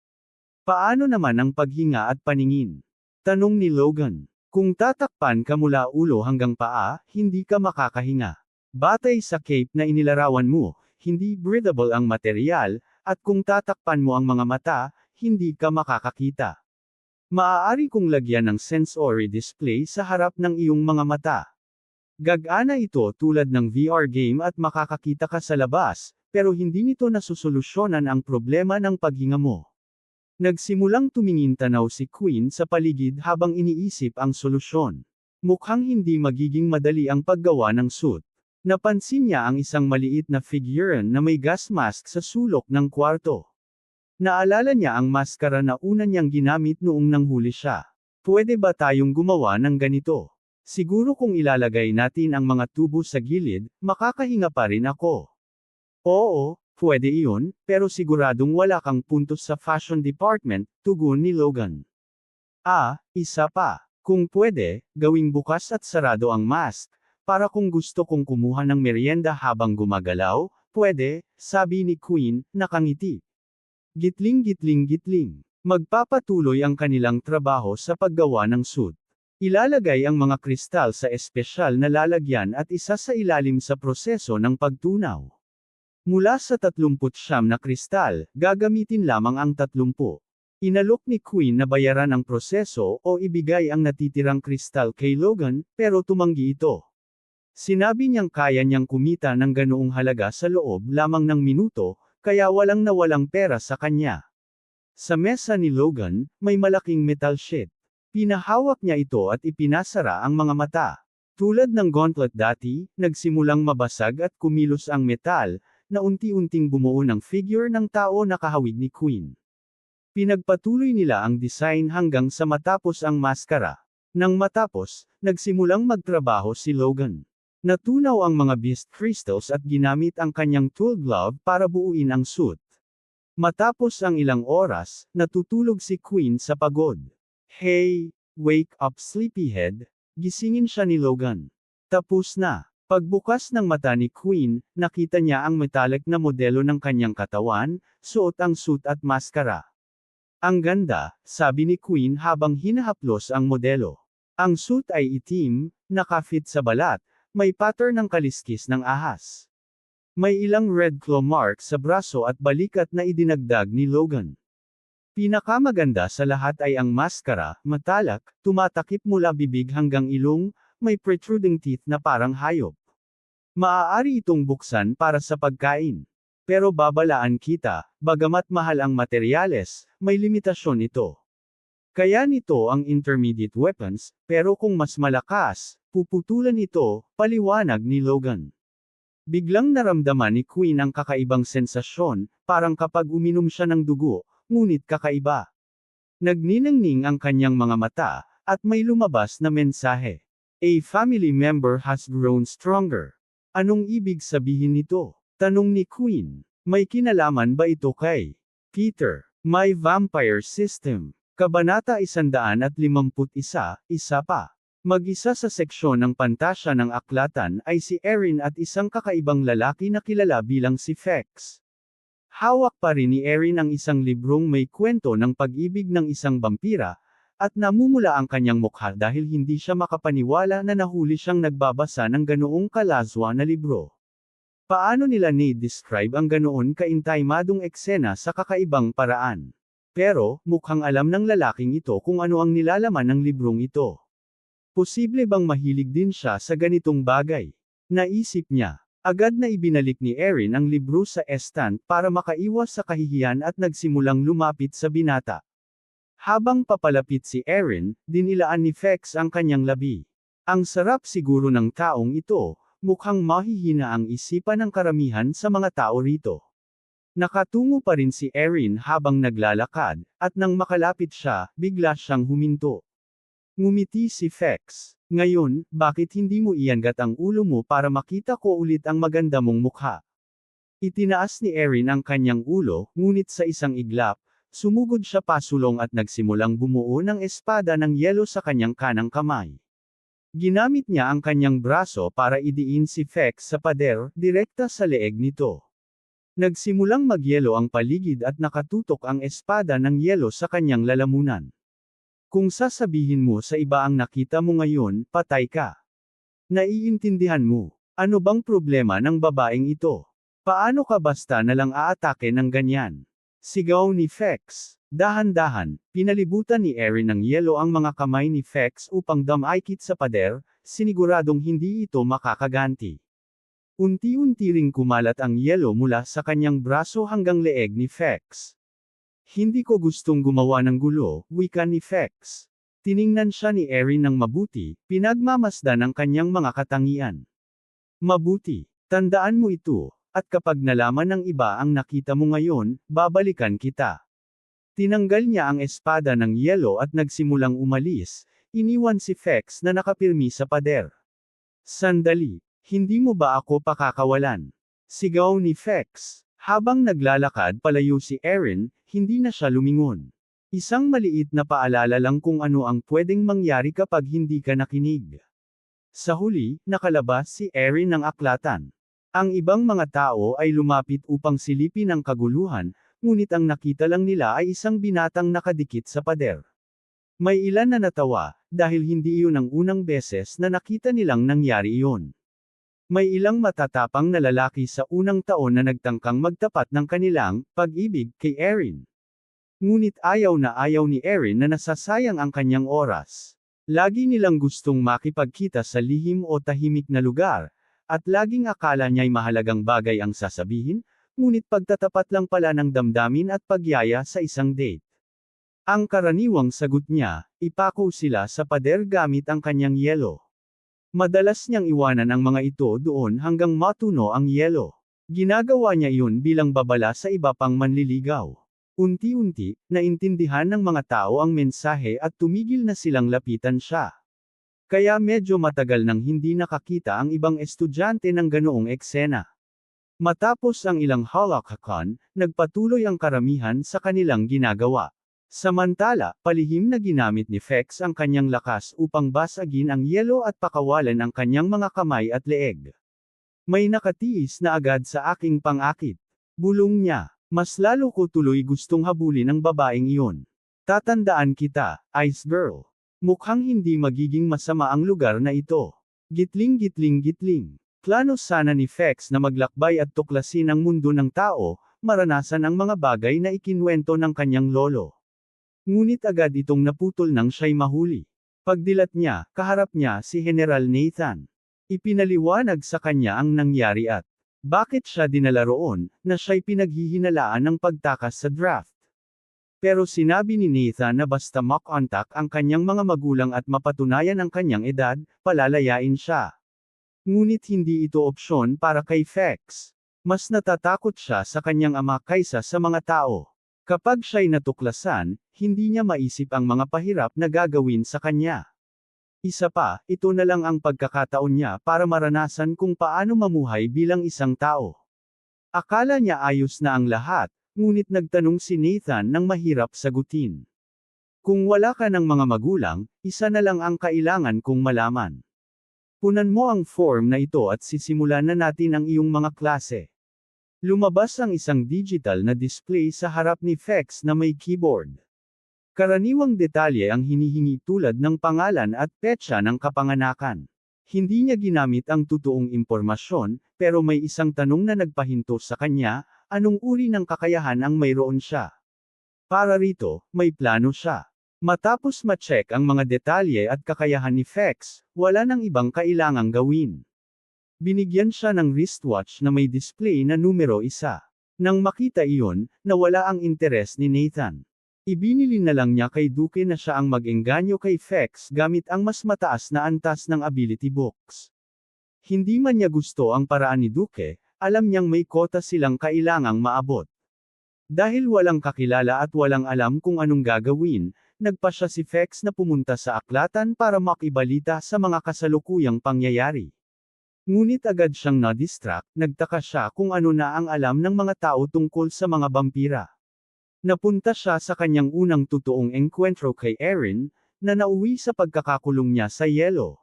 Paano naman ang paghinga at paningin? Tanong ni Logan. Kung tatakpan ka mula ulo hanggang paa, hindi ka makakahinga. Batay sa cape na inilarawan mo, hindi breathable ang material, at kung tatakpan mo ang mga mata, hindi ka makakakita. Maaari kong lagyan ng sensory display sa harap ng iyong mga mata. Gagana ito tulad ng VR game at makakakita ka sa labas, pero hindi nito nasusolusyonan ang problema ng paghinga mo. Nagsimulang tumingin tanaw si Queen sa paligid habang iniisip ang solusyon. Mukhang hindi magiging madali ang paggawa ng suit. Napansin niya ang isang maliit na figurine na may gas mask sa sulok ng kwarto. Naalala niya ang maskara na una niyang ginamit noong nanghuli siya. Pwede ba tayong gumawa ng ganito? Siguro kung ilalagay natin ang mga tubo sa gilid, makakahinga pa rin ako. Oo, pwede iyon, pero siguradong wala kang puntos sa fashion department, tugon ni Logan. Isa pa. Kung pwede, gawing bukas at sarado ang mask, para kung gusto kong kumuha ng merienda habang gumagalaw, pwede, sabi ni Queen, nakangiti. Gitling-gitling-gitling. Magpapatuloy ang kanilang trabaho sa paggawa ng suit. Ilalagay ang mga kristal sa espesyal na lalagyan at isa sa ilalim sa proseso ng pagtunaw. Mula sa 39 na kristal, gagamitin lamang ang 30. Inalok ni Queen na bayaran ang proseso o ibigay ang natitirang kristal kay Logan, pero tumanggi ito. Sinabi niyang kaya niyang kumita ng ganoong halaga sa loob lamang ng minuto, kaya walang nawalang pera sa kanya. Sa mesa ni Logan, may malaking metal sheet. Pinahawak niya ito at ipinasara ang mga mata. Tulad ng gauntlet dati, nagsimulang mabasag at kumilos ang metal, na unti-unting bumuo ng figure ng tao na kahawig ni Queen. Pinagpatuloy nila ang design hanggang sa matapos ang maskara. Nang matapos, nagsimulang magtrabaho si Logan. Natunaw ang mga beast crystals at ginamit ang kanyang tool glove para buuin ang suit. Matapos ang ilang oras, natutulog si Queen sa pagod. Hey, wake up sleepyhead, gisingin siya ni Logan. Tapos na. Pagbukas ng mata ni Queen, nakita niya ang metallic na modelo ng kanyang katawan, suot ang suit at maskara. Ang ganda, sabi ni Queen habang hinahaplos ang modelo. Ang suit ay itim, nakafit sa balat, may pattern ng kaliskis ng ahas. May ilang red claw marks sa braso at balikat na idinagdag ni Logan. Pinakamaganda sa lahat ay ang maskara, matalak, tumatakip mula bibig hanggang ilong, may protruding teeth na parang hayop. Maaari itong buksan para sa pagkain. Pero babalaan kita, bagamat mahal ang materyales, may limitasyon ito. Kaya nito ang intermediate weapons, pero kung mas malakas, puputulan ito, paliwanag ni Logan. Biglang naramdaman ni Queen ang kakaibang sensasyon, parang kapag uminom siya ng dugo, ngunit kakaiba. Nagniningning ang kanyang mga mata, at may lumabas na mensahe. A family member has grown stronger. Anong ibig sabihin nito? Tanong ni Queen. May kinalaman ba ito kay Peter? My Vampire System. Kabanata 151, isa pa. Mag-isa sa seksyon ng pantasya ng aklatan ay si Erin at isang kakaibang lalaki na kilala bilang si Fex. Hawak pa rin ni Erin ang isang librong may kwento ng pag-ibig ng isang vampira, at namumula ang kanyang mukha dahil hindi siya makapaniwala na nahuli siyang nagbabasa ng ganoong kalazwa na libro. Paano nila ni-describe ang ganoon kaintaymadong eksena sa kakaibang paraan? Pero, mukhang alam ng lalaking ito kung ano ang nilalaman ng librong ito. Posible bang mahilig din siya sa ganitong bagay? Naisip niya. Agad na ibinalik ni Erin ang libro sa stand para makaiwas sa kahihiyan at nagsimulang lumapit sa binata. Habang papalapit si Erin, dinilaan ni Fex ang kanyang labi. Ang sarap siguro ng taong ito, mukhang mahihina ang isipan ng karamihan sa mga tao rito. Nakatungo pa rin si Erin habang naglalakad, at nang makalapit siya, bigla siyang huminto. Ngumiti si Fex. Ngayon, bakit hindi mo iangat ang ulo mo para makita ko ulit ang maganda mong mukha? Itinaas ni Erin ang kanyang ulo, ngunit sa isang iglap, sumugod siya pasulong at nagsimulang bumuo ng espada ng yelo sa kanyang kanang kamay. Ginamit niya ang kanyang braso para idiin si Fex sa pader, direkta sa leeg nito. Nagsimulang magyelo ang paligid at nakatutok ang espada ng yelo sa kanyang lalamunan. Kung sasabihin mo sa iba ang nakita mo ngayon, patay ka. Naiintindihan mo. Ano bang problema ng babaeng ito? Paano ka basta nalang aatake ng ganyan? Sigaw ni Fex. Dahan-dahan, pinalibutan ni Erin ng yelo ang mga kamay ni Fex upang damaykit sa pader, siniguradong hindi ito makakaganti. Unti-unti ring kumalat ang yelo mula sa kanyang braso hanggang leeg ni Fex. Hindi ko gustong gumawa ng gulo, wika ni Fex. Tiningnan siya ni Erin ng mabuti, pinagmamasdan ang kanyang mga katangian. Mabuti. Tandaan mo ito. At kapag nalaman ng iba ang nakita mo ngayon, babalikan kita. Tinanggal niya ang espada ng yelo at nagsimulang umalis, iniwan si Fex na nakapirmi sa pader. Sandali, hindi mo ba ako pakakawalan? Sigaw ni Fex. Habang naglalakad palayo si Erin, hindi na siya lumingon. Isang maliit na paalala lang kung ano ang pwedeng mangyari kapag hindi ka nakinig. Sa huli, nakalabas si Erin ng aklatan. Ang ibang mga tao ay lumapit upang silipin ang kaguluhan, ngunit ang nakita lang nila ay isang binatang nakadikit sa pader. May ilan na natawa, dahil hindi iyon ang unang beses na nakita nilang nangyari iyon. May ilang matatapang na lalaki sa unang taon na nagtangkang magtapat ng kanilang pag-ibig kay Erin. Ngunit ayaw na ayaw ni Erin na nasasayang ang kanyang oras. Lagi nilang gustong makipagkita sa lihim o tahimik na lugar, at laging akala niya'y mahalagang bagay ang sasabihin, ngunit pagtatapat lang pala ng damdamin at pagyaya sa isang date. Ang karaniwang sagot niya, ipako sila sa pader gamit ang kanyang yelo. Madalas niyang iwanan ang mga ito doon hanggang matuno ang yelo. Ginagawa niya iyon bilang babala sa iba pang manliligaw. Unti-unti, naintindihan ng mga tao ang mensahe at tumigil na silang lapitan siya. Kaya medyo matagal nang hindi nakakita ang ibang estudyante ng ganoong eksena. Matapos ang ilang halakhakan, nagpatuloy ang karamihan sa kanilang ginagawa. Samantala, palihim na ginamit ni Fex ang kanyang lakas upang basagin ang yelo at pakawalan ang kanyang mga kamay at leeg. May nakatiis na agad sa aking pangakit. Bulong niya. Mas lalo ko tuloy gustong habulin ang babaeng iyon. Tatandaan kita, Ice Girl. Mukhang hindi magiging masama ang lugar na ito. Gitling gitling gitling. Plano sana ni Fex na maglakbay at tuklasin ang mundo ng tao, maranasan ang mga bagay na ikinwento ng kanyang lolo. Ngunit agad itong naputol nang siya'y mahuli. Pagdilat niya, kaharap niya si General Nathan. Ipinaliwanag sa kanya ang nangyari at bakit siya dinala roon, na siya'y pinaghihinalaan ng pagtakas sa draft. Pero sinabi ni Nathan na basta makontak ang kanyang mga magulang at mapatunayan ang kanyang edad, palalayain siya. Ngunit hindi ito opsyon para kay Fex. Mas natatakot siya sa kanyang ama kaysa sa mga tao. Kapag siya'y natuklasan, hindi niya maisip ang mga pahirap na gagawin sa kanya. Isa pa, ito na lang ang pagkakataon niya para maranasan kung paano mamuhay bilang isang tao. Akala niya ayos na ang lahat, ngunit nagtanong si Nathan ng mahirap sagutin. Kung wala ka ng mga magulang, isa na lang ang kailangan kong malaman. Punan mo ang form na ito at sisimulan na natin ang iyong mga klase. Lumabas ang isang digital na display sa harap ni Fex na may keyboard. Karaniwang detalye ang hinihingi tulad ng pangalan at petsa ng kapanganakan. Hindi niya ginamit ang totoong impormasyon, pero may isang tanong na nagpahinto sa kanya, anong uri ng kakayahan ang mayroon siya? Para rito, may plano siya. Matapos ma-check ang mga detalye at kakayahan ni Fex, wala nang ibang kailangang gawin. Binigyan siya ng wristwatch na may display na numero 1. Nang makita iyon, nawala ang interes ni Nathan. Ibinili na lang niya kay Duke na siya ang mag-engganyo kay Fex gamit ang mas mataas na antas ng ability books. Hindi man niya gusto ang paraan ni Duke, alam niyang may kota silang kailangang maabot. Dahil walang kakilala at walang alam kung anong gagawin, nagpasya si Fex na pumunta sa aklatan para makibalita sa mga kasalukuyang pangyayari. Ngunit agad siyang na-distract, nagtaka siya kung ano na ang alam ng mga tao tungkol sa mga vampira. Napunta siya sa kanyang unang totoong engkwentro kay Erin, na nauwi sa pagkakakulong niya sa yelo.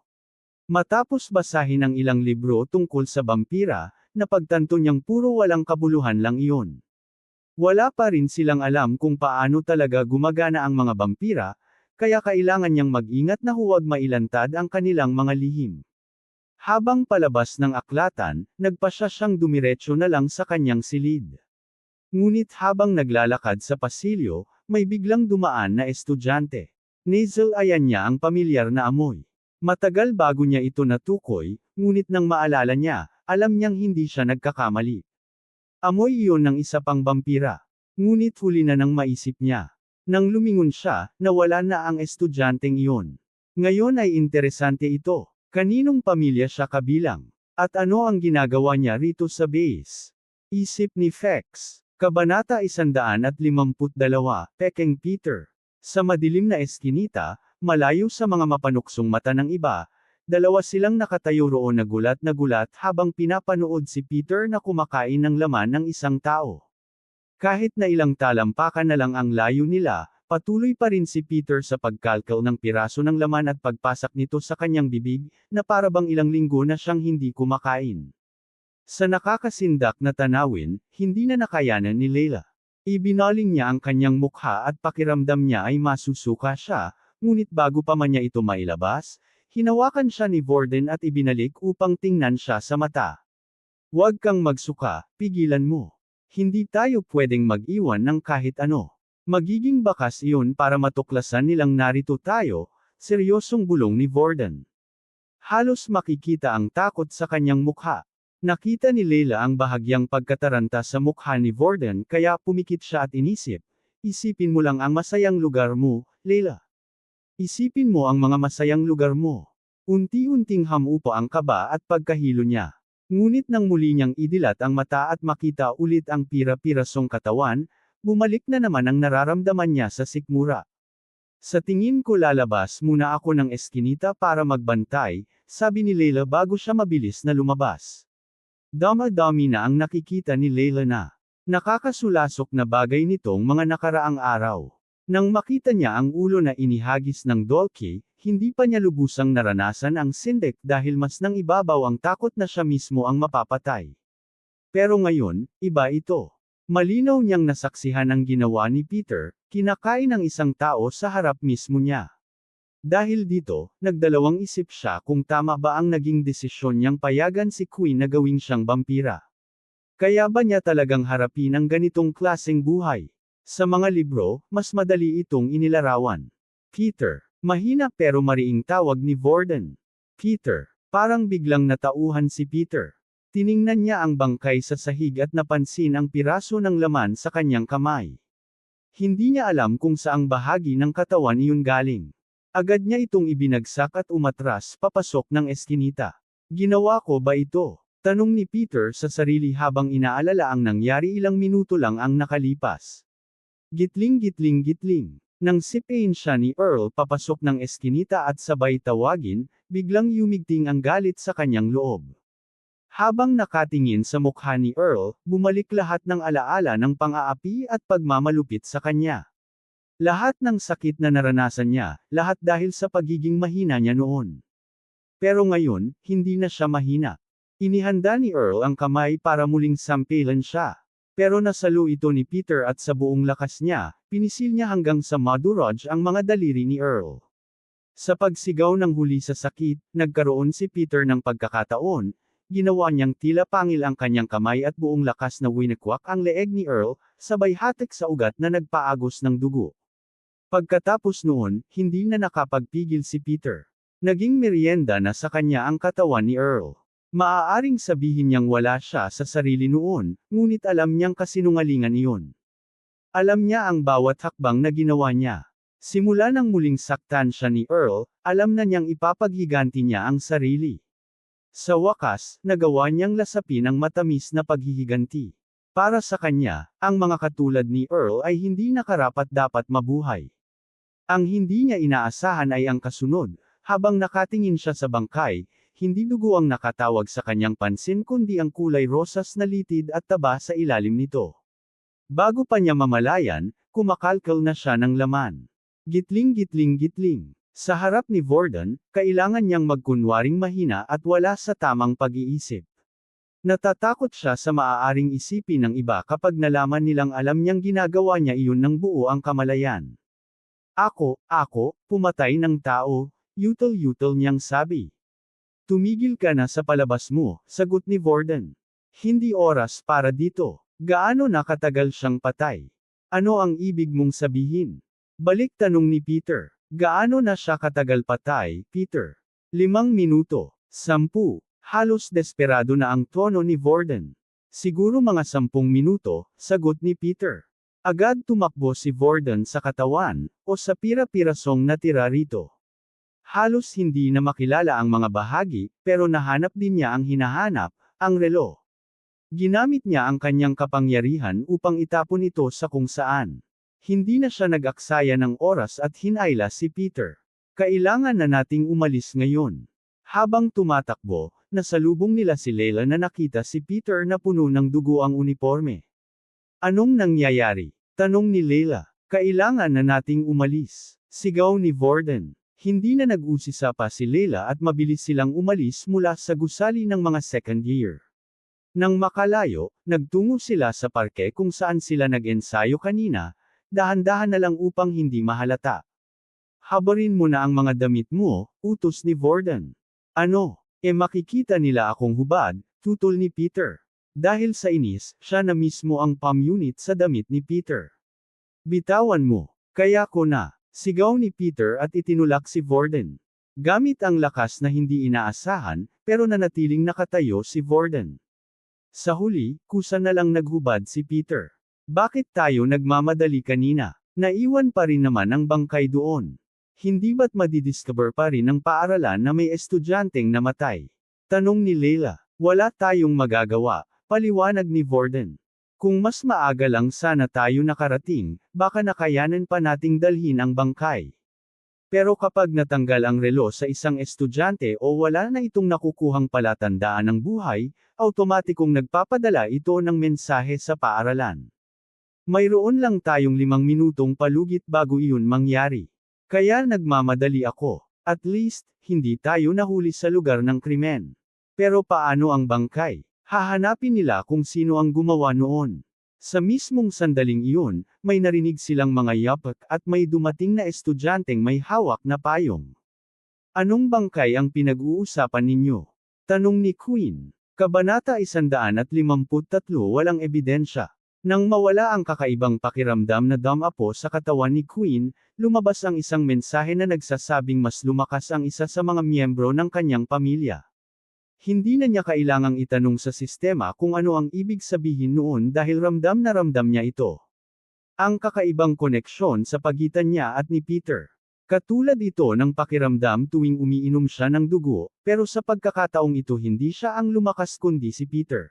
Matapos basahin ang ilang libro tungkol sa vampira, napagtanto niyang puro walang kabuluhan lang iyon. Wala pa rin silang alam kung paano talaga gumagana ang mga vampira, kaya kailangan niyang mag-ingat na huwag mailantad ang kanilang mga lihim. Habang palabas ng aklatan, nagpasya siyang dumiretso na lang sa kanyang silid. Ngunit habang naglalakad sa pasilyo, may biglang dumaan na estudyante. Nasal-ayan niya ang pamilyar na amoy. Matagal bago niya ito natukoy, ngunit nang maalala niya, alam niyang hindi siya nagkakamali. Amoy iyon ng isa pang vampira. Ngunit huli na nang maisip niya. Nang lumingon siya, nawala na ang estudyanteng iyon. Ngayon ay interesante ito. Kaninong pamilya siya kabilang? At ano ang ginagawa niya rito sa base? Isip ni Fex. Kabanata 152, Peking Peter. Sa madilim na eskinita, malayo sa mga mapanuksong mata ng iba, dalawa silang nakatayo roon na gulat habang pinapanood si Peter na kumakain ng laman ng isang tao. Kahit na ilang talampakan na lang ang layo nila, patuloy pa rin si Peter sa pagkalkal ng piraso ng laman at pagpasak nito sa kanyang bibig, na parabang ilang linggo na siyang hindi kumakain. Sa nakakasindak na tanawin, hindi na nakayanan ni Leila. Ibinaling niya ang kanyang mukha at pakiramdam niya ay masusuka siya, ngunit bago pa man niya ito mailabas, hinawakan siya ni Vorden at ibinalik upang tingnan siya sa mata. Huwag kang magsuka, pigilan mo. Hindi tayo pwedeng mag-iwan ng kahit ano. Magiging bakas iyon para matuklasan nilang narito tayo, seryosong bulong ni Warden. Halos makikita ang takot sa kanyang mukha. Nakita ni Leila ang bahagyang pagkataranta sa mukha ni Warden kaya pumikit siya at inisip, isipin mo lang ang masayang lugar mo, Leila. Isipin mo ang mga masayang lugar mo. Unti-unting hamupa ang kaba at pagkahilo niya. Ngunit nang muli niyang idilat ang mata at makita ulit ang pira-pirasong katawan, bumalik na naman ang nararamdaman niya sa sikmura. Sa tingin ko lalabas muna ako ng eskinita para magbantay, sabi ni Leila bago siya mabilis na lumabas. Dama-dami na ang nakikita ni Leila na nakakasulasok na bagay nitong mga nakaraang araw. Nang makita niya ang ulo na inihagis ng Dolce, hindi pa niya lubusang naranasan ang sindak dahil mas nang ibabaw ang takot na siya mismo ang mapapatay. Pero ngayon, iba ito. Malinaw niyang nasaksihan ang ginawa ni Peter, kinakain ng isang tao sa harap mismo niya. Dahil dito, nagdalawang isip siya kung tama ba ang naging desisyon niyang payagan si Queen na gawing siyang vampira. Kaya ba niya talagang harapin ang ganitong klaseng buhay? Sa mga libro, mas madali itong inilarawan. Peter, mahina pero mariing tawag ni Warden. Peter, parang biglang natauhan si Peter. Tiningnan niya ang bangkay sa sahig at napansin ang piraso ng laman sa kanyang kamay. Hindi niya alam kung saang bahagi ng katawan iyon galing. Agad niya itong ibinagsak at umatras papasok ng eskinita. Ginawa ko ba ito? Tanong ni Peter sa sarili habang inaalala ang nangyari ilang minuto lang ang nakalipas. Gitling-gitling-gitling. Nang sipain siya ni Earl papasok ng eskinita at sabay tawagin, biglang yumigting ang galit sa kanyang loob. Habang nakatingin sa mukha ni Earl, bumalik lahat ng alaala ng pang-aapi at pagmamalupit sa kanya. Lahat ng sakit na naranasan niya, lahat dahil sa pagiging mahina niya noon. Pero ngayon, hindi na siya mahina. Inihanda ni Earl ang kamay para muling sampilan siya. Pero nasalo ito ni Peter at sa buong lakas niya, pinisil niya hanggang sa madurog ang mga daliri ni Earl. Sa pagsigaw ng huli sa sakit, nagkaroon si Peter ng pagkakataon, ginawa niyang tila pangil ang kanyang kamay at buong lakas na winakwak ang leeg ni Earl, sabay hatak sa ugat na nagpaagos ng dugo. Pagkatapos noon, hindi na nakapagpigil si Peter. Naging merienda na sa kanya ang katawan ni Earl. Maaaring sabihin niyang wala siya sa sarili noon, ngunit alam niyang kasinungalingan iyon. Alam niya ang bawat hakbang na ginawa niya. Simula nang muling saktan siya ni Earl, alam na niyang ipapaghiganti niya ang sarili. Sa wakas, nagawa niyang lasapin ang matamis na paghihiganti. Para sa kanya, ang mga katulad ni Earl ay hindi nakarapat-dapat mabuhay. Ang hindi niya inaasahan ay ang kasunod, habang nakatingin siya sa bangkay, hindi dugo ang nakatawag sa kanyang pansin kundi ang kulay rosas na litid at taba sa ilalim nito. Bago pa niya mamalayan, kumakalkal na siya ng laman. Gitling-gitling-gitling. Sa harap ni Warden, kailangan niyang magkunwaring mahina at wala sa tamang pag-iisip. Natatakot siya sa maaaring isipin ng iba kapag nalaman nilang alam niyang ginagawa niya iyon ng buo ang kamalayan. Ako, pumatay ng tao, yutal-yutal niyang sabi. Tumigil ka na sa palabas mo, sagot ni Warden. Hindi oras para dito. Gaano na katagal siyang patay? Ano ang ibig mong sabihin? Balik tanong ni Peter. Gaano na siya katagal patay, Peter? 5 minuto. 10. Halos desperado na ang tono ni Warden. Siguro mga 10 minuto, sagot ni Peter. Agad tumakbo si Warden sa katawan, o sa pira-pirasong natira rito. Halos hindi na makilala ang mga bahagi, pero nahanap din niya ang hinahanap, ang relo. Ginamit niya ang kanyang kapangyarihan upang itapon ito sa kung saan. Hindi na siya nag-aksaya ng oras at hinayla si Peter. Kailangan na nating umalis ngayon. Habang tumatakbo, nasalubong nila si Leila na nakita si Peter na puno ng dugo ang uniforme. Anong nangyayari? Tanong ni Leila. Kailangan na nating umalis. Sigaw ni Warden. Hindi na nag-usisa pa si Leila at mabilis silang umalis mula sa gusali ng mga second year. Nang makalayo, nagtungo sila sa parke kung saan sila nag-ensayo kanina, dahan-dahan na lang upang hindi mahalata. Habarin mo na ang mga damit mo, utos ni Warden. Ano? Makikita nila akong hubad, tutol ni Peter. Dahil sa inis, siya na mismo ang pamunit sa damit ni Peter. Bitawan mo. Kaya ko na. Sigaw ni Peter at itinulak si Vorden. Gamit ang lakas na hindi inaasahan, pero nanatiling nakatayo si Vorden. Sa huli, kusa na lang naghubad si Peter. Bakit tayo nagmamadali kanina? Naiwan pa rin naman ang bangkay doon. Hindi ba't madidiscover pa rin ang paaralan na may estudyanteng namatay? Tanong ni Leila. Wala tayong magagawa, paliwanag ni Vorden. Kung mas maaga lang sana tayo nakarating, baka nakayanan pa nating dalhin ang bangkay. Pero kapag natanggal ang relo sa isang estudyante o wala na itong nakukuhang palatandaan ng buhay, automatikong nagpapadala ito ng mensahe sa paaralan. Mayroon lang tayong 5 minutong palugit bago iyon mangyari. Kaya nagmamadali ako. At least, hindi tayo nahuli sa lugar ng krimen. Pero paano ang bangkay? Hahanapin nila kung sino ang gumawa noon. Sa mismong sandaling iyon, may narinig silang mga yapak at may dumating na estudyanteng may hawak na payong. Anong bangkay ang pinag-uusapan ninyo? Tanong ni Queen. Kabanata 153. Walang ebidensya. Nang mawala ang kakaibang pakiramdam na damapo sa katawan ni Queen, lumabas ang isang mensahe na nagsasabing mas lumakas ang isa sa mga miyembro ng kanyang pamilya. Hindi na niya kailangang itanong sa sistema kung ano ang ibig sabihin noon dahil ramdam na ramdam niya ito. Ang kakaibang koneksyon sa pagitan niya at ni Peter. Katulad ito ng pakiramdam tuwing umiinom siya ng dugo, pero sa pagkakataong ito hindi siya ang lumakas kundi si Peter.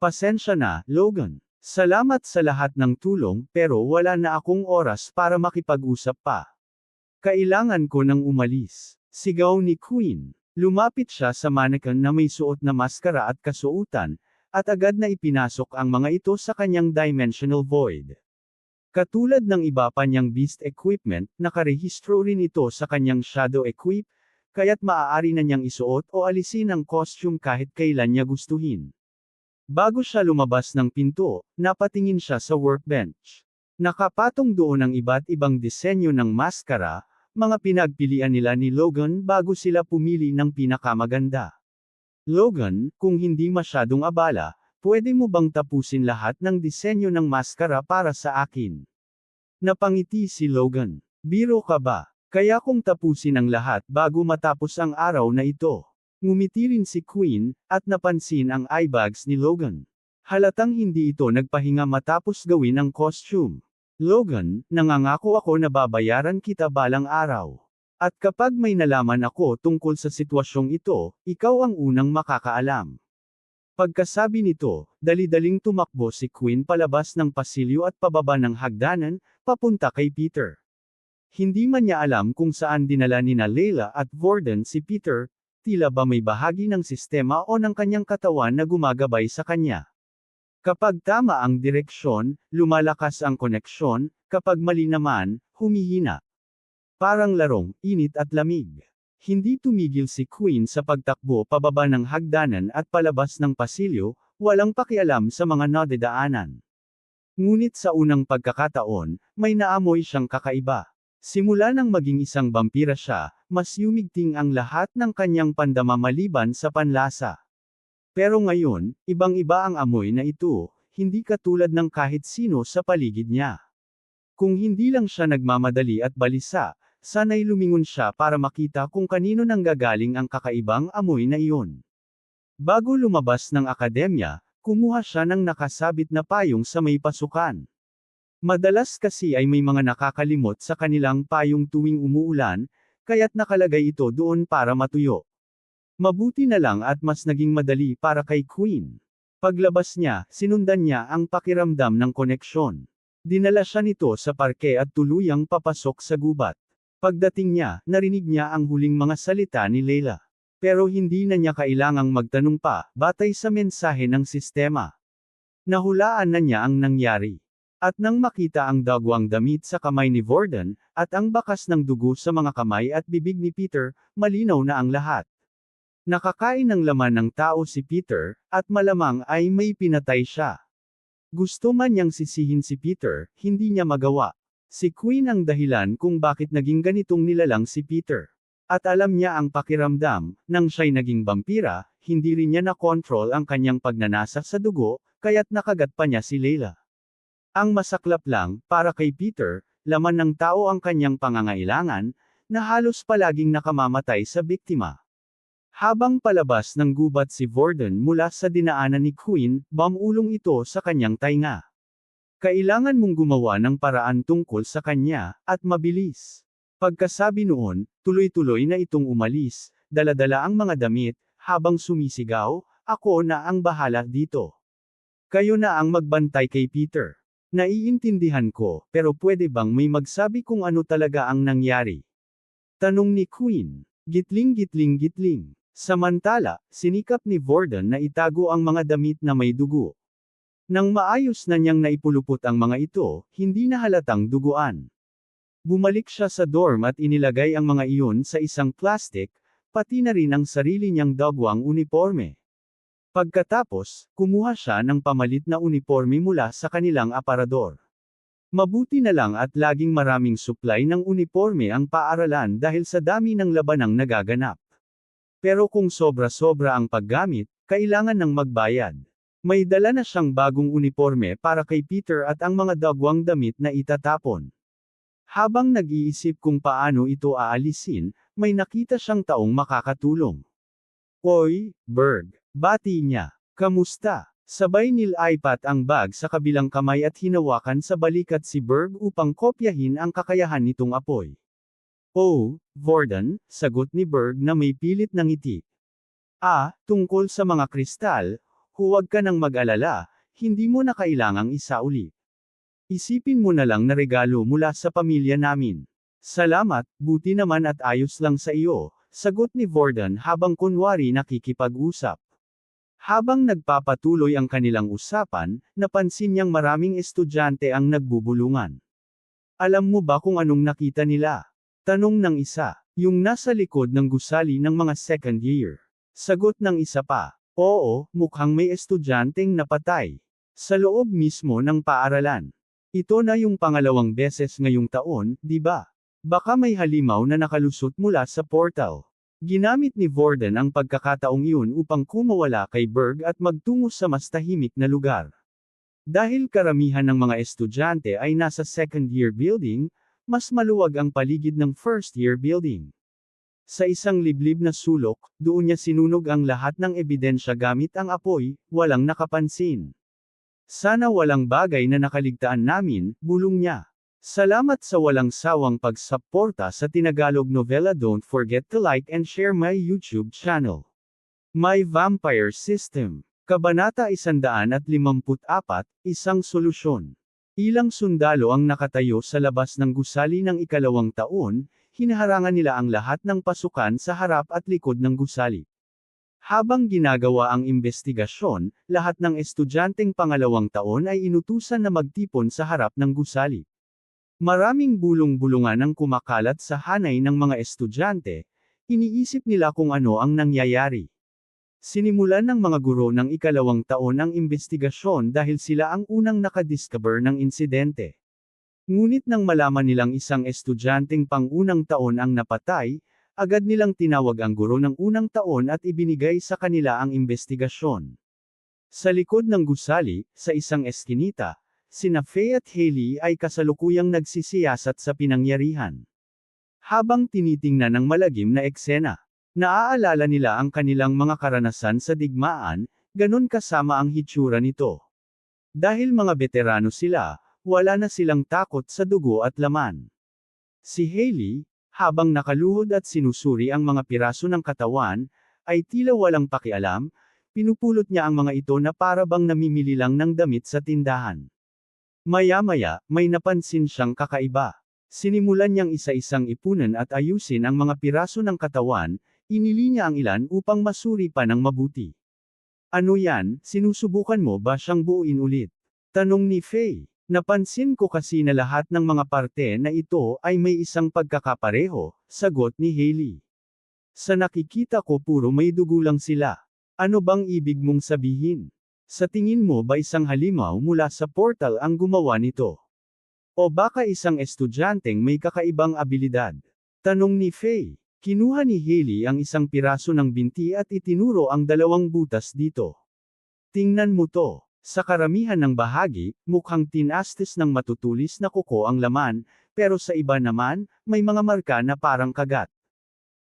Pasensya na, Logan. Salamat sa lahat ng tulong, pero wala na akong oras para makipag-usap pa. Kailangan ko nang umalis. Sigaw ni Queen. Lumapit siya sa mannequin na may suot na maskara at kasuotan, at agad na ipinasok ang mga ito sa kanyang dimensional void. Katulad ng iba pa niyang beast equipment, nakarehistro rin ito sa kanyang shadow equip, kaya't maaari na niyang isuot o alisin ang costume kahit kailan niya gustuhin. Bago siya lumabas ng pinto, napatingin siya sa workbench. Nakapatong doon ang iba't ibang disenyo ng maskara, mga pinagpilian nila ni Logan bago sila pumili ng pinakamaganda. Logan, kung hindi masyadong abala, pwede mo bang tapusin lahat ng disenyo ng maskara para sa akin? Napangiti si Logan. Biro ka ba? Kaya kong tapusin ang lahat bago matapos ang araw na ito. Ngumiti rin si Queen, at napansin ang eyebags ni Logan. Halatang hindi ito nagpahinga matapos gawin ang costume. Logan, nangangako ako na babayaran kita balang araw. At kapag may nalaman ako tungkol sa sitwasyong ito, ikaw ang unang makakaalam. Pagkasabi nito, dali-daling tumakbo si Queen palabas ng pasilyo at pababa ng hagdanan, papunta kay Peter. Hindi man niya alam kung saan dinala nina Leila at Vorden si Peter, tila ba may bahagi ng sistema o ng kanyang katawan na gumagabay sa kanya. Kapag tama ang direksyon, lumalakas ang koneksyon, kapag mali naman, humihina. Parang larong, init at lamig. Hindi tumigil si Queen sa pagtakbo pababa ng hagdanan at palabas ng pasilyo, walang pakialam sa mga nadadaanan. Ngunit sa unang pagkakataon, may naamoy siyang kakaiba. Simula nang maging isang vampira siya, mas yumigting ang lahat ng kanyang pandama maliban sa panlasa. Pero ngayon, ibang-iba ang amoy na ito, hindi katulad ng kahit sino sa paligid niya. Kung hindi lang siya nagmamadali at balisa, sana'y lumingon siya para makita kung kanino nanggagaling ang kakaibang amoy na iyon. Bago lumabas ng akademya, kumuha siya ng nakasabit na payong sa may pasukan. Madalas kasi ay may mga nakakalimot sa kanilang payong tuwing umuulan, kaya't nakalagay ito doon para matuyo. Mabuti na lang at mas naging madali para kay Queen. Paglabas niya, sinundan niya ang pakiramdam ng koneksyon. Dinala siya nito sa parke at tuluyang papasok sa gubat. Pagdating niya, narinig niya ang huling mga salita ni Leila. Pero hindi na niya kailangang magtanong pa, batay sa mensahe ng sistema. Nahulaan na niya ang nangyari. At nang makita ang dagwang damit sa kamay ni Vorden, at ang bakas ng dugo sa mga kamay at bibig ni Peter, malinaw na ang lahat. Nakakain ng laman ng tao si Peter, at malamang ay may pinatay siya. Gusto man niyang sisihin si Peter, hindi niya magawa. Si Queen ang dahilan kung bakit naging ganitong nilalang si Peter. At alam niya ang pakiramdam, nang siya'y naging vampira, hindi rin niya nakontrol ang kanyang pagnanasa sa dugo, kaya't nakagat pa niya si Leila. Ang masaklap lang, para kay Peter, laman ng tao ang kanyang pangangailangan, na halos palaging nakamamatay sa biktima. Habang palabas ng gubat si Vorden mula sa dinaanan ni Queen, bumulong ito sa kanyang tainga. Kailangan mong gumawa ng paraan tungkol sa kanya, at mabilis. Pagkasabi noon, tuloy-tuloy na itong umalis, dala-dala ang mga damit, habang sumisigaw, ako na ang bahala dito. Kayo na ang magbantay kay Peter. Naiintindihan ko, pero pwede bang may magsabi kung ano talaga ang nangyari? Tanong ni Queen. Gitling-gitling-gitling. Samantala, sinikap ni Vorden na itago ang mga damit na may dugo. Nang maayos na niyang naipulupot ang mga ito, hindi na halatang duguan. Bumalik siya sa dorm at inilagay ang mga iyon sa isang plastic, pati na rin ang sarili niyang dagwang uniforme. Pagkatapos, kumuha siya ng pamalit na uniforme mula sa kanilang aparador. Mabuti na lang at laging maraming supply ng uniforme ang paaralan dahil sa dami ng labanang nagaganap. Pero kung sobra-sobra ang paggamit, kailangan ng magbayad. May dala na siyang bagong uniforme para kay Peter at ang mga dagwang damit na itatapon. Habang nag-iisip kung paano ito aalisin, may nakita siyang taong makakatulong. Oy, Berg, bati niya. Kamusta? Sabay nilipat ang bag sa kabilang kamay at hinawakan sa balikat si Berg upang kopyahin ang kakayahan nitong apoy. Oh, Vorden, sagot ni Berg na may pilit na ngiti. Tungkol sa mga kristal, huwag ka nang mag-alala, hindi mo na kailangang isauli. Isipin mo na lang na regalo mula sa pamilya namin. Salamat, buti naman at ayos lang sa iyo, sagot ni Vorden habang kunwari nakikipag-usap. Habang nagpapatuloy ang kanilang usapan, napansin niyang maraming estudyante ang nagbubulungan. Alam mo ba kung anong nakita nila? Tanong ng isa. Yung nasa likod ng gusali ng mga second year. Sagot ng isa pa. Oo, mukhang may estudyanteng napatay. Sa loob mismo ng paaralan. Ito na yung pangalawang beses ngayong taon, di ba? Baka may halimaw na nakalusot mula sa portal. Ginamit ni Vorden ang pagkakataong iyon upang kumawala kay Berg at magtungo sa mas tahimik na lugar. Dahil karamihan ng mga estudyante ay nasa second year building, mas maluwag ang paligid ng first year building. Sa isang liblib na sulok, doon niya sinunog ang lahat ng ebidensya gamit ang apoy, walang nakapansin. Sana walang bagay na nakaligtaan namin, bulong niya. Salamat sa walang sawang pagsuporta sa Tinagalog Novela. Don't forget to like and share my YouTube channel. My Vampire System. Kabanata 154, Isang Solusyon. Ilang sundalo ang nakatayo sa labas ng gusali ng ikalawang taon, hinaharangan nila ang lahat ng pasukan sa harap at likod ng gusali. Habang ginagawa ang investigasyon, lahat ng estudyanteng pangalawang taon ay inutusan na magtipon sa harap ng gusali. Maraming bulong-bulungan ang kumakalat sa hanay ng mga estudyante, iniisip nila kung ano ang nangyayari. Sinimulan ng mga guro ng ikalawang taon ang investigasyon dahil sila ang unang nakadiscover ng insidente. Ngunit nang malaman nilang isang estudyanteng pang-unang taon ang napatay, agad nilang tinawag ang guro ng unang taon at ibinigay sa kanila ang investigasyon. Sa likod ng gusali, sa isang eskinita, sina Faye at Hailey ay kasalukuyang nagsisiyasat sa pinangyarihan. Habang tinitingnan ng malagim na eksena, naaalala nila ang kanilang mga karanasan sa digmaan, ganun kasama ang hitsura nito. Dahil mga veterano sila, wala na silang takot sa dugo at laman. Si Hailey, habang nakaluhod at sinusuri ang mga piraso ng katawan, ay tila walang pakialam, pinupulot niya ang mga ito na para bang namimili lang ng damit sa tindahan. Maya-maya, may napansin siyang kakaiba. Sinimulan niyang isa-isang ipunan at ayusin ang mga piraso ng katawan, inili niya ang ilan upang masuri pa ng mabuti. Ano yan, sinusubukan mo ba siyang buuin ulit? Tanong ni Faye. Napansin ko kasi na lahat ng mga parte na ito ay may isang pagkakapareho, sagot ni Hailey. Sa nakikita ko puro may dugo lang sila. Ano bang ibig mong sabihin? Sa tingin mo ba isang halimaw mula sa portal ang gumawa nito? O baka isang estudyanteng may kakaibang abilidad? Tanong ni Faye. Kinuha ni Hailey ang isang piraso ng binti at itinuro ang dalawang butas dito. Tingnan mo to. Sa karamihan ng bahagi, mukhang tinastis ng matutulis na kuko ang laman, pero sa iba naman, may mga marka na parang kagat.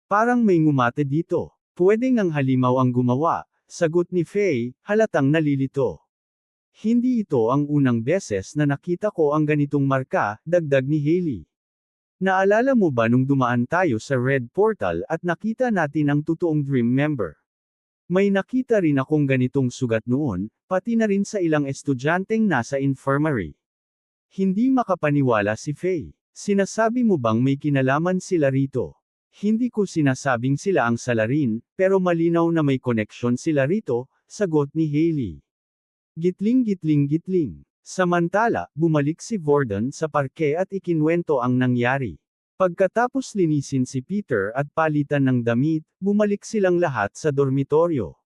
Parang may ngumate dito. Pwedeng ang halimaw ang gumawa, sagot ni Faye, halatang nalilito. Hindi ito ang unang beses na nakita ko ang ganitong marka, dagdag ni Hailey. Naalala mo ba nung dumaan tayo sa Red Portal at nakita natin ang totoong Dream member? May nakita rin akong ganitong sugat noon, pati na rin sa ilang estudyanteng nasa infirmary. Hindi makapaniwala si Faye. Sinasabi mo bang may kinalaman sila rito? Hindi ko sinasabing sila ang salarin, pero malinaw na may koneksyon sila rito, sagot ni Hailey. Gitling gitling gitling. Samantala, bumalik si Worden sa parke at ikinwento ang nangyari. Pagkatapos linisin si Peter at palitan ng damit, bumalik silang lahat sa dormitoryo.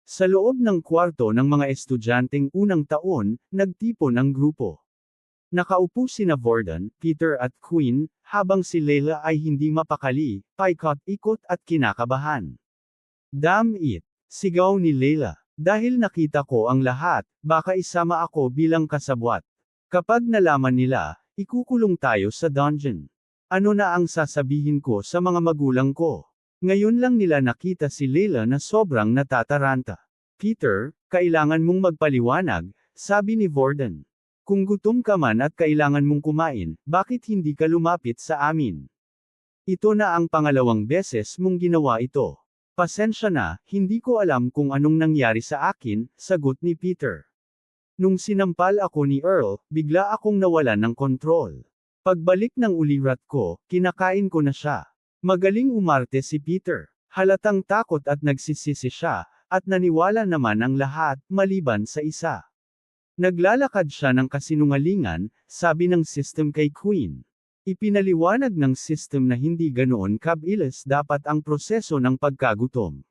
Sa loob ng kwarto ng mga estudyanteng unang taon, nagtipon ang grupo. Nakaupo sina Worden, Peter at Quinn, habang si Layla ay hindi mapakali, paikot-ikot at kinakabahan. Damn it! Sigaw ni Layla. Dahil nakita ko ang lahat, baka isama ako bilang kasabwat. Kapag nalaman nila, ikukulong tayo sa dungeon. Ano na ang sasabihin ko sa mga magulang ko? Ngayon lang nila nakita si Layla na sobrang natataranta. Peter, kailangan mong magpaliwanag, sabi ni Worden. Kung gutom ka man at kailangan mong kumain, bakit hindi ka lumapit sa amin? Ito na ang pangalawang beses mong ginawa ito. Pasensya na, hindi ko alam kung anong nangyari sa akin, sagot ni Peter. Nung sinampal ako ni Earl, bigla akong nawalan ng kontrol. Pagbalik ng ulirat ko, kinakain ko na siya. Magaling umarte si Peter. Halatang takot at nagsisisi siya, at naniwala naman ang lahat, maliban sa isa. Naglalakad siya ng kasinungalingan, sabi ng system kay Quinn. Ipinaliwanag ng system na hindi ganoon kabilis dapat ang proseso ng pagkagutom.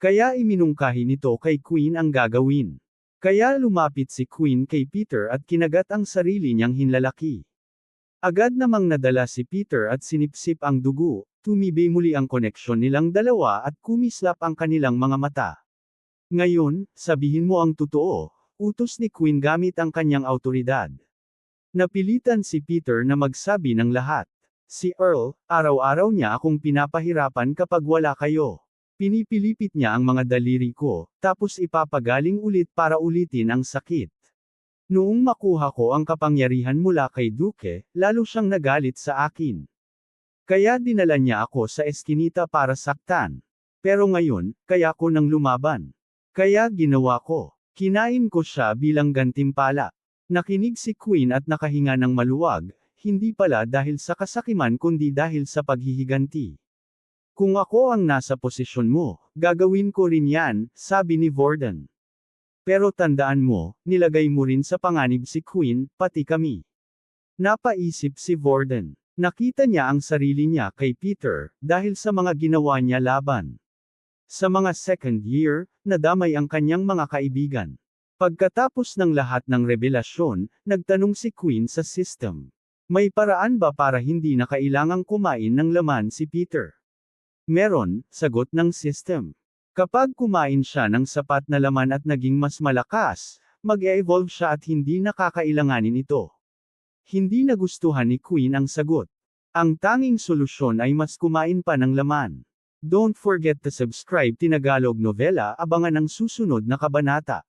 Kaya iminungkahi nito kay Quinn ang gagawin. Kaya lumapit si Quinn kay Peter at kinagat ang sarili niyang hinlalaki. Agad namang nadala si Peter at sinipsip ang dugo, tumibay muli ang koneksyon nilang dalawa at kumislap ang kanilang mga mata. Ngayon, sabihin mo ang totoo, utos ni Quinn gamit ang kanyang autoridad. Napilitan si Peter na magsabi ng lahat. Si Earl, araw-araw niya akong pinapahirapan kapag wala kayo. Pinipilipit niya ang mga daliri ko, tapos ipapagaling ulit para ulitin ang sakit. Noong makuha ko ang kapangyarihan mula kay Duke, lalo siyang nagalit sa akin. Kaya dinala niya ako sa eskinita para saktan. Pero ngayon, kaya ko nang lumaban. Kaya ginawa ko. Kinain ko siya bilang gantimpala. Nakinig si Quinn at nakahinga ng maluwag, hindi pala dahil sa kasakiman kundi dahil sa paghihiganti. Kung ako ang nasa posisyon mo, gagawin ko rin yan, sabi ni Worden. Pero tandaan mo, nilagay mo rin sa panganib si Quinn, pati kami. Napaisip si Worden. Nakita niya ang sarili niya kay Peter, dahil sa mga ginawa niya laban. Sa mga second year, nadamay ang kanyang mga kaibigan. Pagkatapos ng lahat ng revelasyon, nagtanong si Quinn sa system. May paraan ba para hindi na kailangang kumain ng laman si Peter? Meron, sagot ng system. Kapag kumain siya ng sapat na laman at naging mas malakas, mag-e-evolve siya at hindi nakakailanganin ito. Hindi nagustuhan ni Quinn ang sagot. Ang tanging solusyon ay mas kumain pa ng laman. Don't forget to subscribe Tinagalog Novela, abangan ang susunod na kabanata.